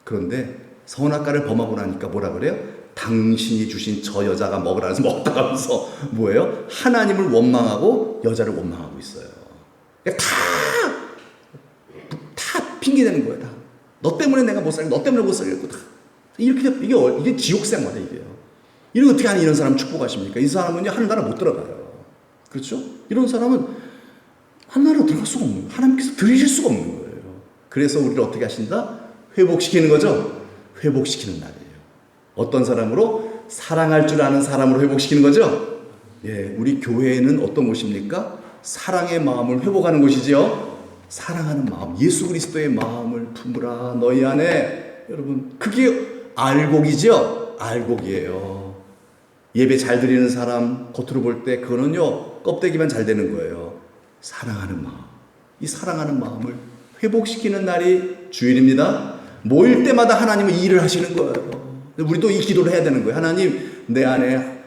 Speaker 1: 그런데 선악과를 범하고 나니까 뭐라 그래요? 당신이 주신 저 여자가 먹으라 해서 먹다 가면서 뭐예요? 하나님을 원망하고 여자를 원망하고 있어요. 다 핑계대는 거예요. 다. 너 때문에 내가 못 살겠고, 너 때문에 못 살겠고, 다. 이게 지옥 생활이에요, 이게요. 이런 어떻게 하는 이런 사람 축복하십니까? 이 사람은요, 하늘나라 못 들어가요. 그렇죠? 이런 사람은 하늘나라 들어갈 수가 없는 거예요. 하나님께서 들이실 수가 없는 거예요. 그래서 우리를 어떻게 하신다? 회복시키는 거죠? 회복시키는 날이에요. 어떤 사람으로? 사랑할 줄 아는 사람으로 회복시키는 거죠? 예, 우리 교회는 어떤 곳입니까? 사랑의 마음을 회복하는 곳이지요. 사랑하는 마음, 예수 그리스도의 마음을 품으라 너희 안에. 여러분, 그게 알곡이죠. 알곡이에요. 예배 잘 드리는 사람 겉으로 볼 때 그거는요 껍데기만 잘 되는 거예요. 사랑하는 마음, 이 사랑하는 마음을 회복시키는 날이 주일입니다. 모일 때마다 하나님은 이 일을 하시는 거예요. 우리도 이 기도를 해야 되는 거예요. 하나님, 내 안에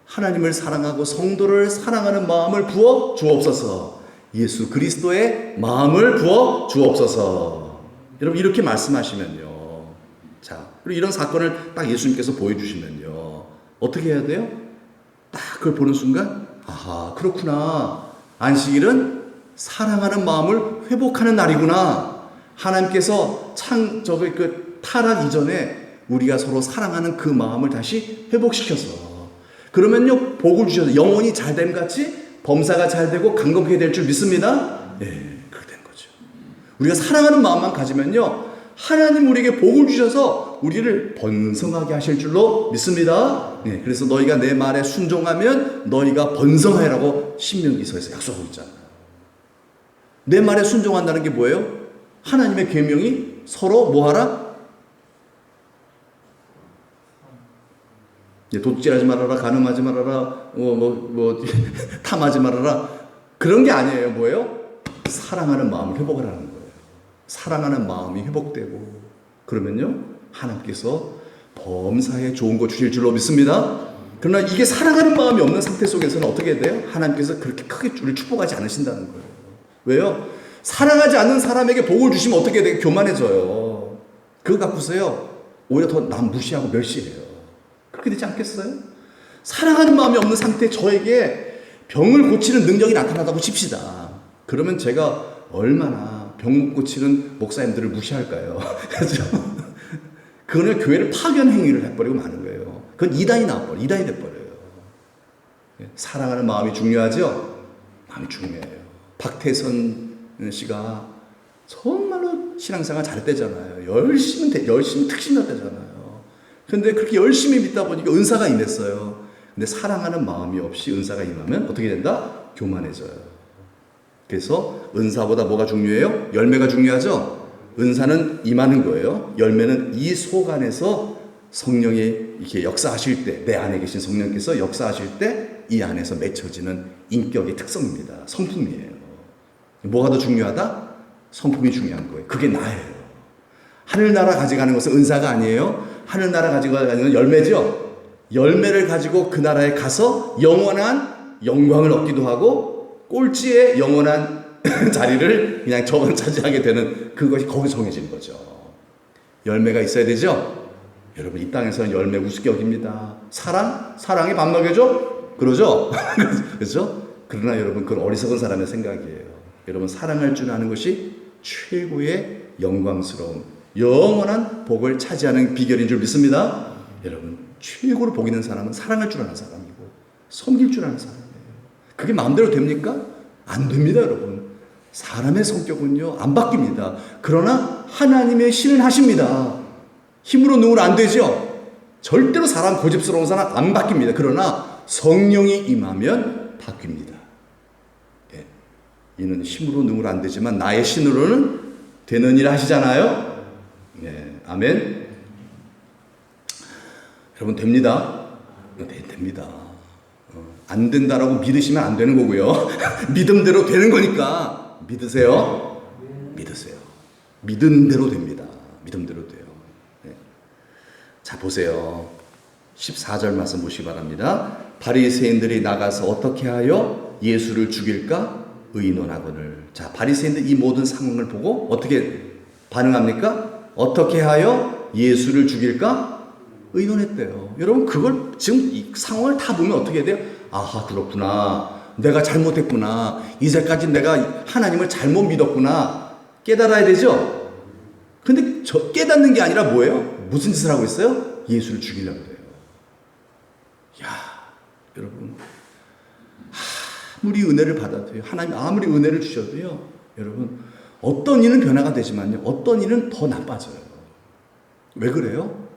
Speaker 1: 하나님을 사랑하고 성도를 사랑하는 마음을 부어 주옵소서. 예수 그리스도의 마음을 부어 주옵소서. 여러분, 이렇게 말씀하시면요, 자, 그리고 이런 사건을 딱 예수님께서 보여주시면요, 어떻게 해야 돼요? 딱 그걸 보는 순간, 아하, 그렇구나. 안식일은 사랑하는 마음을 회복하는 날이구나. 하나님께서 타락 이전에 우리가 서로 사랑하는 그 마음을 다시 회복시켜서, 그러면요, 복을 주셔서 영혼이 잘됨 같이 범사가 잘 되고 강건하게 될 줄 믿습니다. 예, 그렇게 된 거죠. 우리가 사랑하는 마음만 가지면요, 하나님 우리에게 복을 주셔서 우리를 번성하게 하실 줄로 믿습니다. 네, 그래서 너희가 내 말에 순종하면 너희가 번성하라고 신명기서에서 약속하고 있잖아요. 내 말에 순종한다는 게 뭐예요? 하나님의 계명이 서로 뭐하라? 도둑질하지 말아라, 간음하지 말아라, 탐하지 말아라, 그런 게 아니에요. 뭐예요? 사랑하는 마음을 회복하라는 거예요. 사랑하는 마음이 회복되고, 그러면요, 하나님께서 범사에 좋은 거 주실 줄로 믿습니다. 그러나 이게 사랑하는 마음이 없는 상태 속에서는 어떻게 돼요? 하나님께서 그렇게 크게 우리를 축복하지 않으신다는 거예요. 왜요? 사랑하지 않는 사람에게 복을 주시면 어떻게 돼요? 교만해져요. 그거 갖고서요, 오히려 더 남 무시하고 멸시해요. 그렇게 되지 않겠어요? 사랑하는 마음이 없는 상태에 저에게 병을 고치는 능력이 나타나다고 칩시다. 그러면 제가 얼마나 병 고치는 목사님들을 무시할까요? 그렇죠? 그거는 교회를 파견 행위를 해버리고 마는 거예요. 그건 이단이 나와버려요. 이단이 돼버려요. 사랑하는 마음이 중요하죠? 마음이 중요해요. 박태선 씨가 정말로 신앙생활 잘했대잖아요. 열심히 특신났대잖아요. 근데 그렇게 열심히 믿다 보니까 은사가 임했어요. 근데 사랑하는 마음이 없이 은사가 임하면 어떻게 된다? 교만해져요. 그래서 은사보다 뭐가 중요해요? 열매가 중요하죠? 은사는 임하는 거예요. 열매는 이 속 안에서 성령이 이렇게 역사하실 때, 내 안에 계신 성령께서 역사하실 때 이 안에서 맺혀지는 인격의 특성입니다. 성품이에요. 뭐가 더 중요하다? 성품이 중요한 거예요. 그게 나예요. 하늘나라 가져가는 것은 은사가 아니에요. 하늘나라 가져가는 건 열매죠. 열매를 가지고 그 나라에 가서 영원한 영광을 얻기도 하고 꼴찌의 영원한 자리를 그냥 저건 차지하게 되는 그것이 거기 정해진 거죠. 열매가 있어야 되죠. 여러분 이 땅에서는 열매 우습게 여깁니다. 사랑이 밥 먹여줘? 그러죠? 그렇죠? 그러나 여러분 그건 어리석은 사람의 생각이에요. 여러분 사랑할 줄 아는 것이 최고의 영광스러운 영원한 복을 차지하는 비결인 줄 믿습니다. 여러분 최고로 복 있는 사람은 사랑할 줄 아는 사람이고 섬길 줄 아는 사람이에요. 그게 마음대로 됩니까? 안 됩니다, 여러분. 사람의 성격은요 안 바뀝니다. 그러나 하나님의 신은 하십니다. 힘으로 누구는 안 되죠. 절대로 사람 고집스러운 사람 안 바뀝니다. 그러나 성령이 임하면 바뀝니다. 예. 이는 힘으로 누구는 안 되지만 나의 신으로는 되느니라 하시잖아요. 예. 아멘. 여러분 됩니다. 네, 됩니다. 안 된다라고 믿으시면 안 되는 거고요. 믿음대로 되는 거니까 믿으세요. 믿으세요. 믿은 대로 됩니다. 믿음대로 돼요. 네. 자 보세요. 14절 말씀 보시기 바랍니다. 바리새인들이 나가서 어떻게 하여 예수를 죽일까 의논하거늘. 자 바리새인들 이 모든 상황을 보고 어떻게 반응합니까? 어떻게 하여 예수를 죽일까 의논했대요. 여러분 그걸 지금 이 상황을 다 보면 어떻게 해야 돼요? 아하 그렇구나. 내가 잘못했구나. 이제까지 내가 하나님을 잘못 믿었구나. 깨달아야 되죠? 근데 저 깨닫는 게 아니라 뭐예요? 무슨 짓을 하고 있어요? 예수를 죽이려고 해요. 야, 여러분. 아무리 은혜를 받아도요. 하나님 아무리 은혜를 주셔도요. 여러분, 어떤 일은 변화가 되지만요. 어떤 일은 더 나빠져요. 왜 그래요?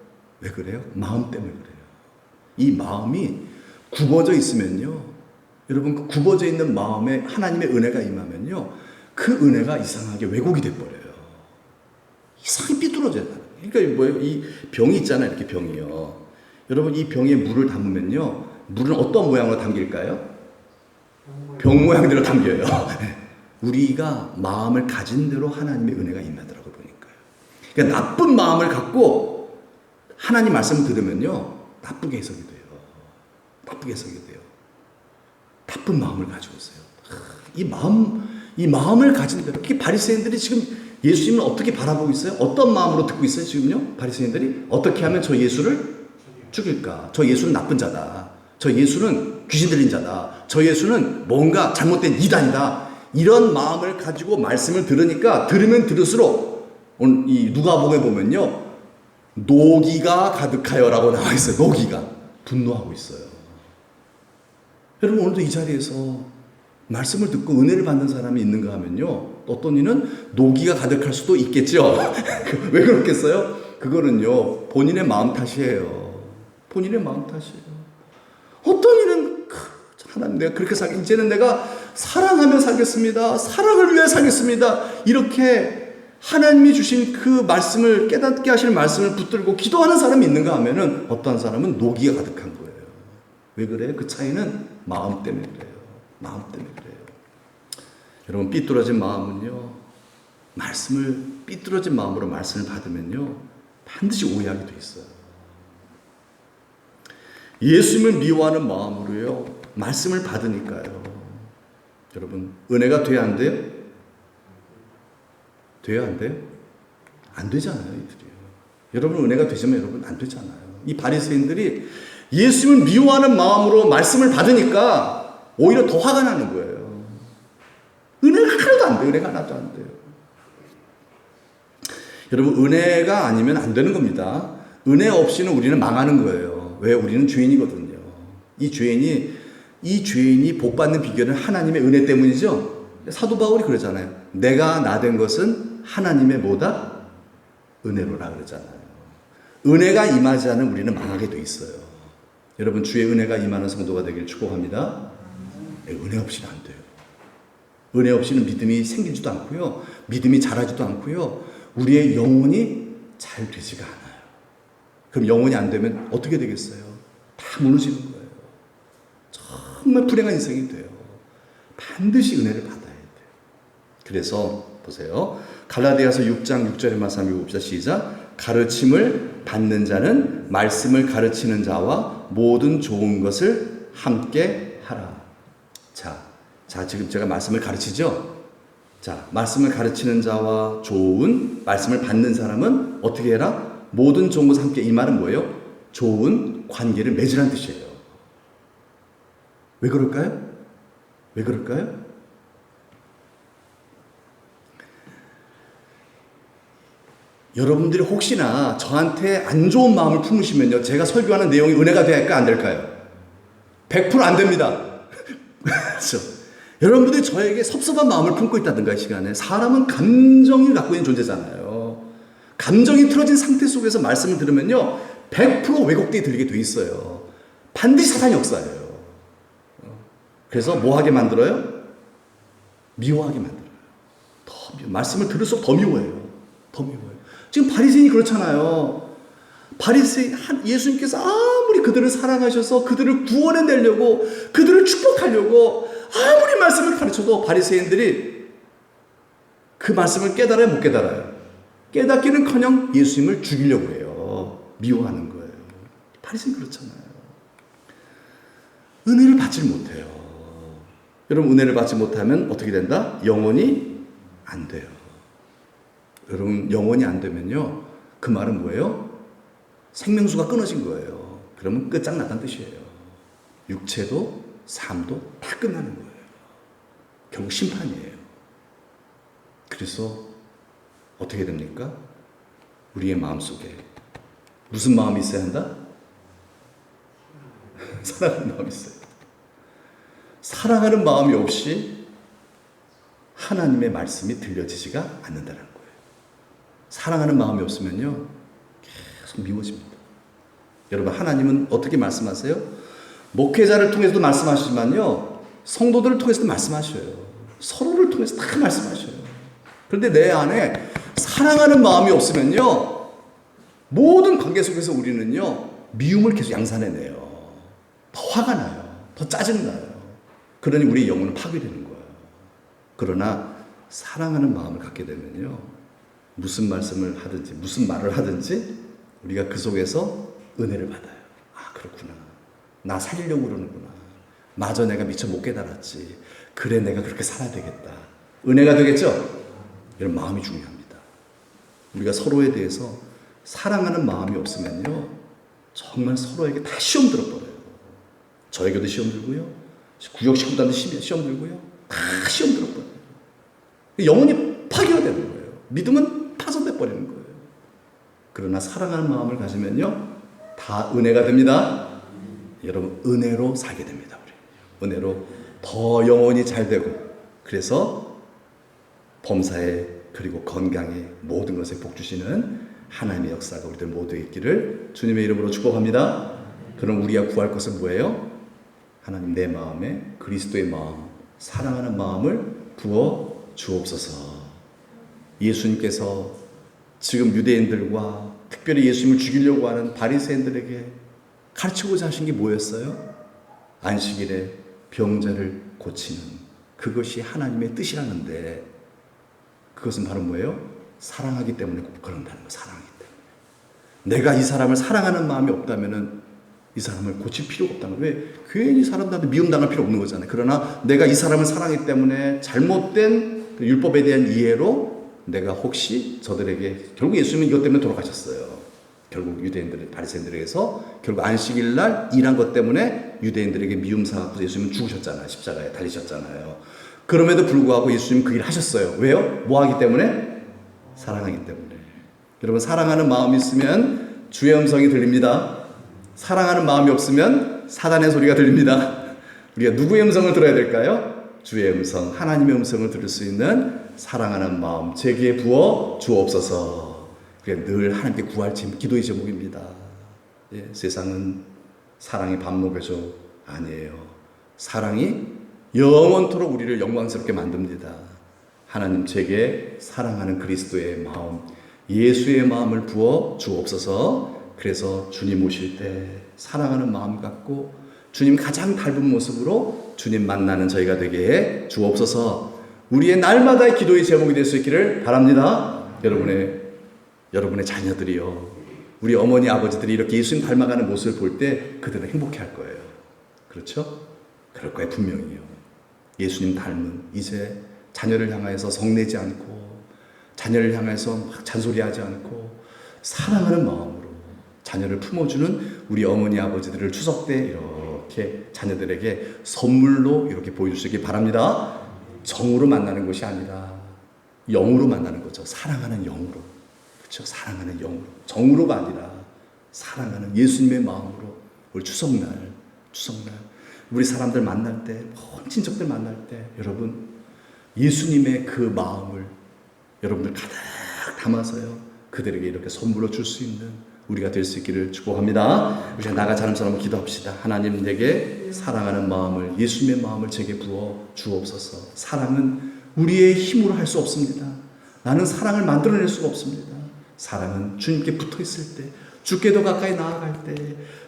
Speaker 1: 왜 그래요? 마음 때문에 그래요. 이 마음이 굽어져 있으면요. 여러분 그 굽어져 있는 마음에 하나님의 은혜가 임하면요. 그 은혜가 이상하게 왜곡이 돼버려요. 이상하게 삐뚤어져요. 그러니까 뭐예요? 이 병이 있잖아요. 이렇게 병이요. 여러분 이 병에 물을 담으면요. 물은 어떤 모양으로 담길까요? 병 모양대로 담겨요. 우리가 마음을 가진 대로 하나님의 은혜가 임하더라고요. 보니까요. 그러니까 나쁜 마음을 갖고 하나님 말씀을 들으면요. 나쁘게 해석이 돼요. 나쁘게 해석이 돼요. 나쁜 마음을 가지고 있어요. 이 마음을 가진 대로. 특히 바리새인들이 지금 예수님을 어떻게 바라보고 있어요? 어떤 마음으로 듣고 있어요? 지금요? 바리새인들이 어떻게 하면 저 예수를 죽일까? 저 예수는 나쁜 자다. 저 예수는 귀신 들린 자다. 저 예수는 뭔가 잘못된 이단이다. 이런 마음을 가지고 말씀을 들으니까 들으면 들을수록 오늘 이 누가복음에 보면요. 노기가 가득하여라고 나와 있어요. 노기가 분노하고 있어요. 여러분 오늘도 이 자리에서 말씀을 듣고 은혜를 받는 사람이 있는가 하면요. 어떤 이는 노기가 가득할 수도 있겠죠. 왜 그렇겠어요? 그거는요. 본인의 마음 탓이에요. 본인의 마음 탓이에요. 어떤 이는 하나님 내가 그렇게 이제는 내가 사랑하며 살겠습니다. 사랑을 위해 살겠습니다. 이렇게 하나님이 주신 그 말씀을 깨닫게 하실 말씀을 붙들고 기도하는 사람이 있는가 하면은 어떠한 사람은 노기가 가득한 거예요. 왜 그래요? 그 차이는 마음 때문에 그래요. 마음 때문에 그래요. 여러분 삐뚤어진 마음은요. 삐뚤어진 마음으로 말씀을 받으면요. 반드시 오해하게 돼 있어요. 예수님을 미워하는 마음으로요. 말씀을 받으니까요. 여러분 은혜가 돼야 안 돼요? 돼야 안 돼요? 안 되잖아요. 이들이요. 여러분 은혜가 되지만 여러분 안 되잖아요. 이 바리새인들이 예수님을 미워하는 마음으로 말씀을 받으니까 오히려 더 화가 나는 거예요. 은혜가 하나도 안 돼요. 은혜가 하나도 안 돼요. 여러분 은혜가 아니면 안 되는 겁니다. 은혜 없이는 우리는 망하는 거예요. 왜? 우리는 죄인이거든요. 이 죄인이 복받는 비결은 하나님의 은혜 때문이죠. 사도 바울이 그러잖아요. 내가 나 된 것은 하나님의 뭐다? 은혜로라 그러잖아요. 은혜가 임하지 않은 우리는 망하게 돼 있어요. 여러분 주의 은혜가 임하는 성도가 되기를 축복합니다. 은혜 없이는 안 돼요. 은혜 없이는 믿음이 생기지도 않고요. 믿음이 자라지도 않고요. 우리의 영혼이 잘 되지가 않아요. 그럼 영혼이 안 되면 어떻게 되겠어요? 다 무너지는 거예요. 정말 불행한 인생이 돼요. 반드시 은혜를 받아야 돼요. 그래서 보세요. 갈라디아서 6장 6절의 말씀 한번 읽어봅시다. 시작. 가르침을 받는 자는 말씀을 가르치는 자와 모든 좋은 것을 함께 하라. 자, 지금 제가 말씀을 가르치죠? 자, 말씀을 가르치는 자와 좋은 말씀을 받는 사람은 어떻게 해라? 모든 좋은 것을 함께. 이 말은 뭐예요? 좋은 관계를 맺으라는 뜻이에요. 왜 그럴까요? 왜 그럴까요? 여러분들이 혹시나 저한테 안 좋은 마음을 품으시면요, 제가 설교하는 내용이 은혜가 될까 안 될까요? 100% 안 됩니다. 그렇죠? 여러분들이 저에게 섭섭한 마음을 품고 있다든가 이 시간에, 사람은 감정을 갖고 있는 존재잖아요. 감정이 틀어진 상태 속에서 말씀을 들으면요 100% 왜곡되게 들리게 돼 있어요. 반드시 사단이 역사예요. 그래서 뭐하게 만들어요? 미워하게 만들어요. 말씀을 들을수록 더 미워해요. 더 미워해요. 지금 바리새인이 그렇잖아요. 예수님께서 아무리 그들을 사랑하셔서 그들을 구원해 내려고, 그들을 축복하려고 아무리 말씀을 가르쳐도 바리새인들이 그 말씀을 깨달아요, 못 깨달아요? 깨닫기는커녕 예수님을 죽이려고 해요. 미워하는 거예요. 바리새인 그렇잖아요. 은혜를 받질 못해요. 여러분, 은혜를 받지 못하면 어떻게 된다? 영원히 안 돼요. 여러분, 영원히 안 되면요, 그 말은 뭐예요? 생명수가 끊어진 거예요. 그러면 끝장났다는 뜻이에요. 육체도 삶도 다 끝나는 거예요. 결국 심판이에요. 그래서 어떻게 됩니까? 우리의 마음속에 무슨 마음이 있어야 한다? 사랑하는 마음이 있어요. 사랑하는 마음이 없이 하나님의 말씀이 들려지지가 않는다는 거예요. 사랑하는 마음이 없으면요 계속 미워집니다. 여러분, 하나님은 어떻게 말씀하세요? 목회자를 통해서도 말씀하시지만요 성도들을 통해서도 말씀하셔요. 서로를 통해서 다 말씀하셔요. 그런데 내 안에 사랑하는 마음이 없으면요 모든 관계 속에서 우리는요 미움을 계속 양산해내요. 더 화가 나요. 더 짜증나요. 그러니 우리의 영혼은 파괴되는 거예요. 그러나 사랑하는 마음을 갖게 되면요 무슨 말씀을 하든지 무슨 말을 하든지 우리가 그 속에서 은혜를 받아요. 아, 그렇구나. 나 살리려고 그러는구나. 마저 내가 미처 못 깨달았지. 그래, 내가 그렇게 살아야 되겠다. 은혜가 되겠죠? 이런 마음이 중요합니다. 우리가 서로에 대해서 사랑하는 마음이 없으면요 정말 서로에게 다 시험 들어버려요. 저에게도 시험 들고요, 구역 식구들한테 시험 들고요, 다 시험 들어버려요. 영혼이 파괴가 되는 거예요. 믿음은 파손돼 버리는 거예요. 그러나 사랑하는 마음을 가지면요 다 은혜가 됩니다. 여러분, 은혜로 살게 됩니다. 우리 은혜로 더 영혼이 잘 되고, 그래서 범사에 그리고 건강에 모든 것에 복 주시는 하나님의 역사가 우리들 모두에 있기를 주님의 이름으로 축복합니다. 그럼 우리가 구할 것은 뭐예요? 하나님, 내 마음에 그리스도의 마음, 사랑하는 마음을 부어 주옵소서. 예수님께서 지금 유대인들과 특별히 예수님을 죽이려고 하는 바리새인들에게 가르치고자 하신 게 뭐였어요? 안식일에 병자를 고치는 그것이 하나님의 뜻이라는데, 그것은 바로 뭐예요? 사랑하기 때문에 그런다는 거. 사랑하기 때문에. 내가 이 사람을 사랑하는 마음이 없다면은 이 사람을 고칠 필요가 없다는 거예요. 왜? 괜히 사람들한테 미움당할 필요 없는 거잖아요. 그러나 내가 이 사람을 사랑하기 때문에 잘못된 율법에 대한 이해로 내가 혹시 저들에게, 결국 예수님은 이것 때문에 돌아가셨어요. 결국 유대인들, 바리새인들에게서 결국 안식일 날 일한 것 때문에 유대인들에게 미움 사갖고 예수님은 죽으셨잖아요. 십자가에 달리셨잖아요. 그럼에도 불구하고 예수님은 그 일을 하셨어요. 왜요? 뭐 하기 때문에? 사랑하기 때문에. 여러분, 사랑하는 마음이 있으면 주의 음성이 들립니다. 사랑하는 마음이 없으면 사단의 소리가 들립니다. 우리가 누구의 음성을 들어야 될까요? 주의 음성, 하나님의 음성을 들을 수 있는 사랑하는 마음 제게 부어 주옵소서. 그게 늘 하나님께 구할 기도의 제목입니다. 예, 세상은 사랑이 밥 먹여줘 아니에요. 사랑이 영원토록 우리를 영광스럽게 만듭니다. 하나님, 제게 사랑하는 그리스도의 마음, 예수의 마음을 부어 주옵소서. 그래서 주님 오실 때 사랑하는 마음 갖고 주님 가장 닮은 모습으로 주님 만나는 저희가 되게 해 주옵소서. 우리의 날마다의 기도의 제목이 될 수 있기를 바랍니다. 여러분의 자녀들이요, 우리 어머니 아버지들이 이렇게 예수님 닮아가는 모습을 볼 때 그들은 행복해할 거예요. 그렇죠? 그럴 거예요, 분명히요. 예수님 닮은, 이제 자녀를 향해서 성내지 않고, 자녀를 향해서 막 잔소리하지 않고, 사랑하는 마음으로 자녀를 품어주는 우리 어머니 아버지들을 추석 때 이렇게 자녀들에게 선물로 이렇게 보여주시기 바랍니다. 정으로 만나는 것이 아니라 영으로 만나는 거죠. 사랑하는 영으로. 그렇죠? 사랑하는 영으로. 정으로가 아니라 사랑하는 예수님의 마음으로. 우리 추석날 우리 사람들 만날 때, 먼 친척들 만날 때 여러분 예수님의 그 마음을 여러분들 가득 담아서요 그들에게 이렇게 선물로 줄 수 있는 우리가 될 수 있기를 축복합니다. 우리가 나같이 하는 사람은 기도합시다. 하나님, 내게 사랑하는 마음을, 예수님의 마음을 제게 부어 주옵소서. 사랑은 우리의 힘으로 할 수 없습니다. 나는 사랑을 만들어낼 수가 없습니다. 사랑은 주님께 붙어 있을 때, 주께 더 가까이 나아갈 때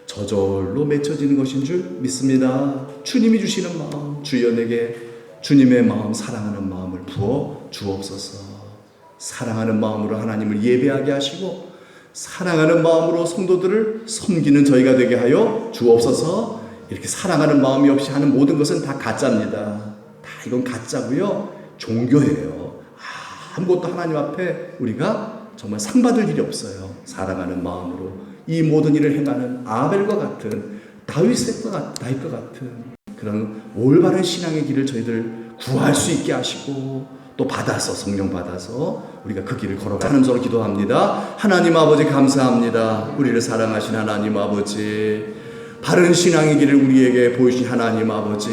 Speaker 1: 저절로 맺혀지는 것인 줄 믿습니다. 주님이 주시는 마음, 주여 내게 주님의 마음, 사랑하는 마음을 부어 주옵소서. 사랑하는 마음으로 하나님을 예배하게 하시고 사랑하는 마음으로 성도들을 섬기는 저희가 되게 하여 주옵소서. 이렇게 사랑하는 마음이 없이 하는 모든 것은 다 가짜입니다. 다 이건 가짜고요, 종교예요. 아무것도 하나님 앞에 우리가 정말 상 받을 일이 없어요. 사랑하는 마음으로 이 모든 일을 행하는 아벨과 같은, 다윗과 같은 그런 올바른 신앙의 길을 저희들 구할 수 있게 하시고, 또 받아서, 성령 받아서 우리가 그 길을 걸어가는 서로 기도합니다. 하나님 아버지 감사합니다. 우리를 사랑하신 하나님 아버지, 바른 신앙의 길을 우리에게 보이신 하나님 아버지,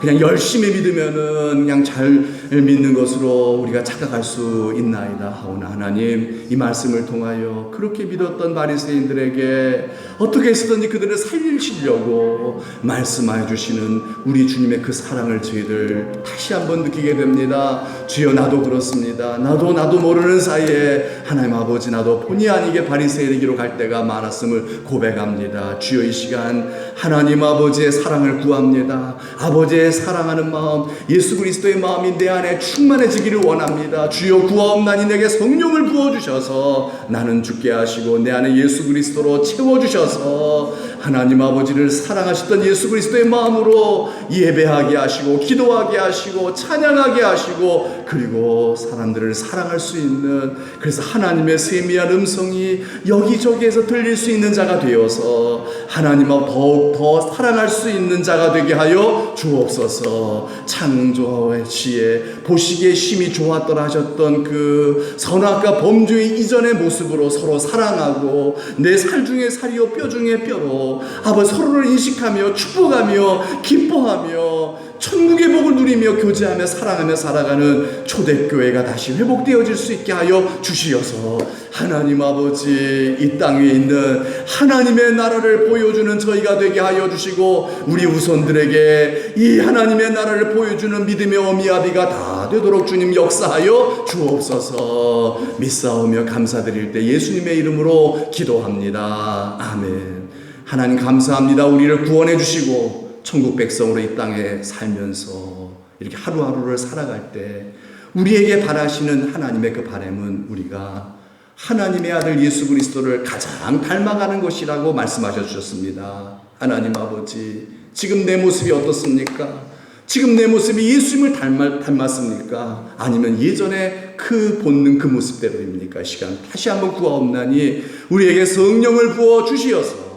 Speaker 1: 그냥 열심히 믿으면은 그냥 잘 믿는 것으로 우리가 착각할 수 있나이다 하오나, 하나님 이 말씀을 통하여 그렇게 믿었던 바리새인들에게 어떻게 해서든지 그들을 살리시려고 말씀하여 주시는 우리 주님의 그 사랑을 저희들 다시 한번 느끼게 됩니다. 주여, 나도 그렇습니다. 나도 모르는 사이에 하나님 아버지, 나도 본의 아니게 바리새인에게로 갈 때가 많았음을 고백합니다. 주여, 이 시간 하나님 아버지의 사랑을 구합니다. 아버지의 사랑하는 마음, 예수 그리스도의 마음이 내 안에 충만해지기를 원합니다. 주여, 구하옵나니 내게 성령을 부어주셔서 나는 죽게 하시고 내 안에 예수 그리스도로 채워주셔서 하나님 아버지를 사랑하셨던 예수 그리스도의 마음으로 예배하게 하시고, 기도하게 하시고, 찬양하게 하시고, 그리고 사람들을 사랑할 수 있는, 그래서 하나님의 세미한 음성이 여기저기에서 들릴 수 있는 자가 되어서 하나님과 더욱 더 사랑할 수 있는 자가 되게 하여 주옵소서. 창조의 지혜, 보시기에 심히 좋았더라 하셨던 그 선악과 범죄의 이전의 모습으로 서로 사랑하고, 내 살 중에 살이요 뼈 중에 뼈로 아버지 서로를 인식하며 축복하며 기뻐하며 천국의 복을 누리며 교제하며 사랑하며 살아가는 초대교회가 다시 회복되어질 수 있게 하여 주시어서 하나님 아버지, 이 땅 위에 있는 하나님의 나라를 보여주는 저희가 되게 하여 주시고, 우리 후손들에게 이 하나님의 나라를 보여주는 믿음의 어미아비가 다 되도록 주님 역사하여 주옵소서. 믿사오며 감사드릴 때 예수님의 이름으로 기도합니다. 아멘. 하나님 감사합니다. 우리를 구원해 주시고 천국 백성으로 이 땅에 살면서 이렇게 하루하루를 살아갈 때 우리에게 바라시는 하나님의 그 바람은 우리가 하나님의 아들 예수 그리스도를 가장 닮아가는 것이라고 말씀하셔 주셨습니다. 하나님 아버지, 지금 내 모습이 어떻습니까? 지금 내 모습이 예수님을 닮았습니까? 아니면 예전에 그 본능, 그 모습대로입니까? 이 시간 다시 한번 구하옵나니 우리에게 성령을 부어 주시어서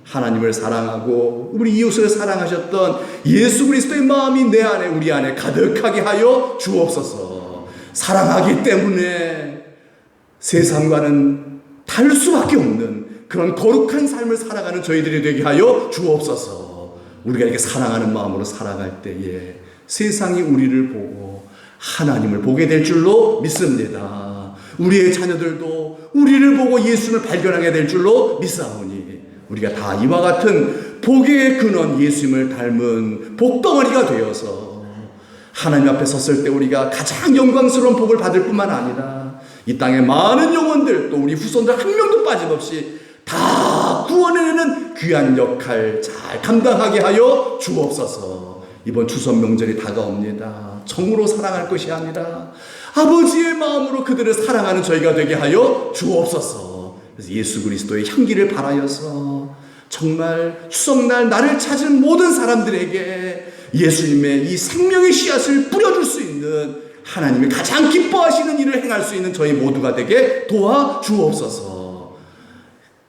Speaker 1: 하나님을 사랑하고 우리 이웃을 사랑하셨던 예수 그리스도의 마음이 내 안에, 우리 안에 가득하게 하여 주옵소서. 사랑하기 때문에 세상과는 다를 수밖에 없는 그런 거룩한 삶을 살아가는 저희들이 되게 하여 주옵소서. 우리가 이렇게 사랑하는 마음으로 살아갈 때에 세상이 우리를 보고 하나님을 보게 될 줄로 믿습니다. 우리의 자녀들도 우리를 보고 예수를 발견하게 될 줄로 믿사오니 우리가 다 이와 같은 복의 근원 예수님을 닮은 복덩어리가 되어서 하나님 앞에 섰을 때 우리가 가장 영광스러운 복을 받을 뿐만 아니라 이 땅의 많은 영혼들, 또 우리 후손들 한 명도 빠짐없이 다 구원해내는 귀한 역할 잘 감당하게 하여 주옵소서. 이번 추석 명절이 다가옵니다. 정으로 사랑할 것이 아니라 아버지의 마음으로 그들을 사랑하는 저희가 되게 하여 주옵소서. 그래서 예수 그리스도의 향기를 바라여서 정말 추석날 나를 찾은 모든 사람들에게 예수님의 이 생명의 씨앗을 뿌려줄 수 있는 하나님이 가장 기뻐하시는 일을 행할 수 있는 저희 모두가 되게 도와주옵소서.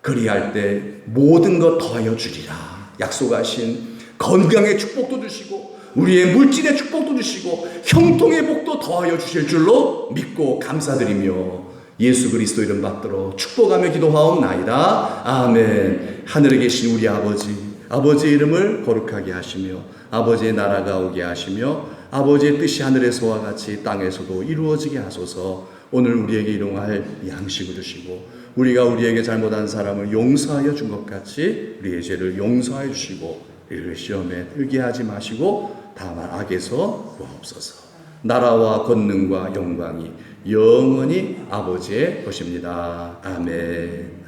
Speaker 1: 그리할 때 모든 것 더하여 주리라 약속하신 건강의 축복도 주시고 우리의 물질의 축복도 주시고 형통의 복도 더하여 주실 줄로 믿고 감사드리며 예수 그리스도 이름 받들어 축복하며 기도하옵나이다. 아멘. 하늘에 계신 우리 아버지의 이름을 거룩하게 하시며 아버지의 나라가 오게 하시며 아버지의 뜻이 하늘에서와 같이 땅에서도 이루어지게 하소서. 오늘 우리에게 일용할 양식을 주시고 우리가 우리에게 잘못한 사람을 용서하여 준 것 같이 우리의 죄를 용서하여 주시고 우리를 시험에 들게 하지 마시고 다만 악에서 구하옵소서. 나라와 권능과 영광이 영원히 아버지의 것입니다. 아멘.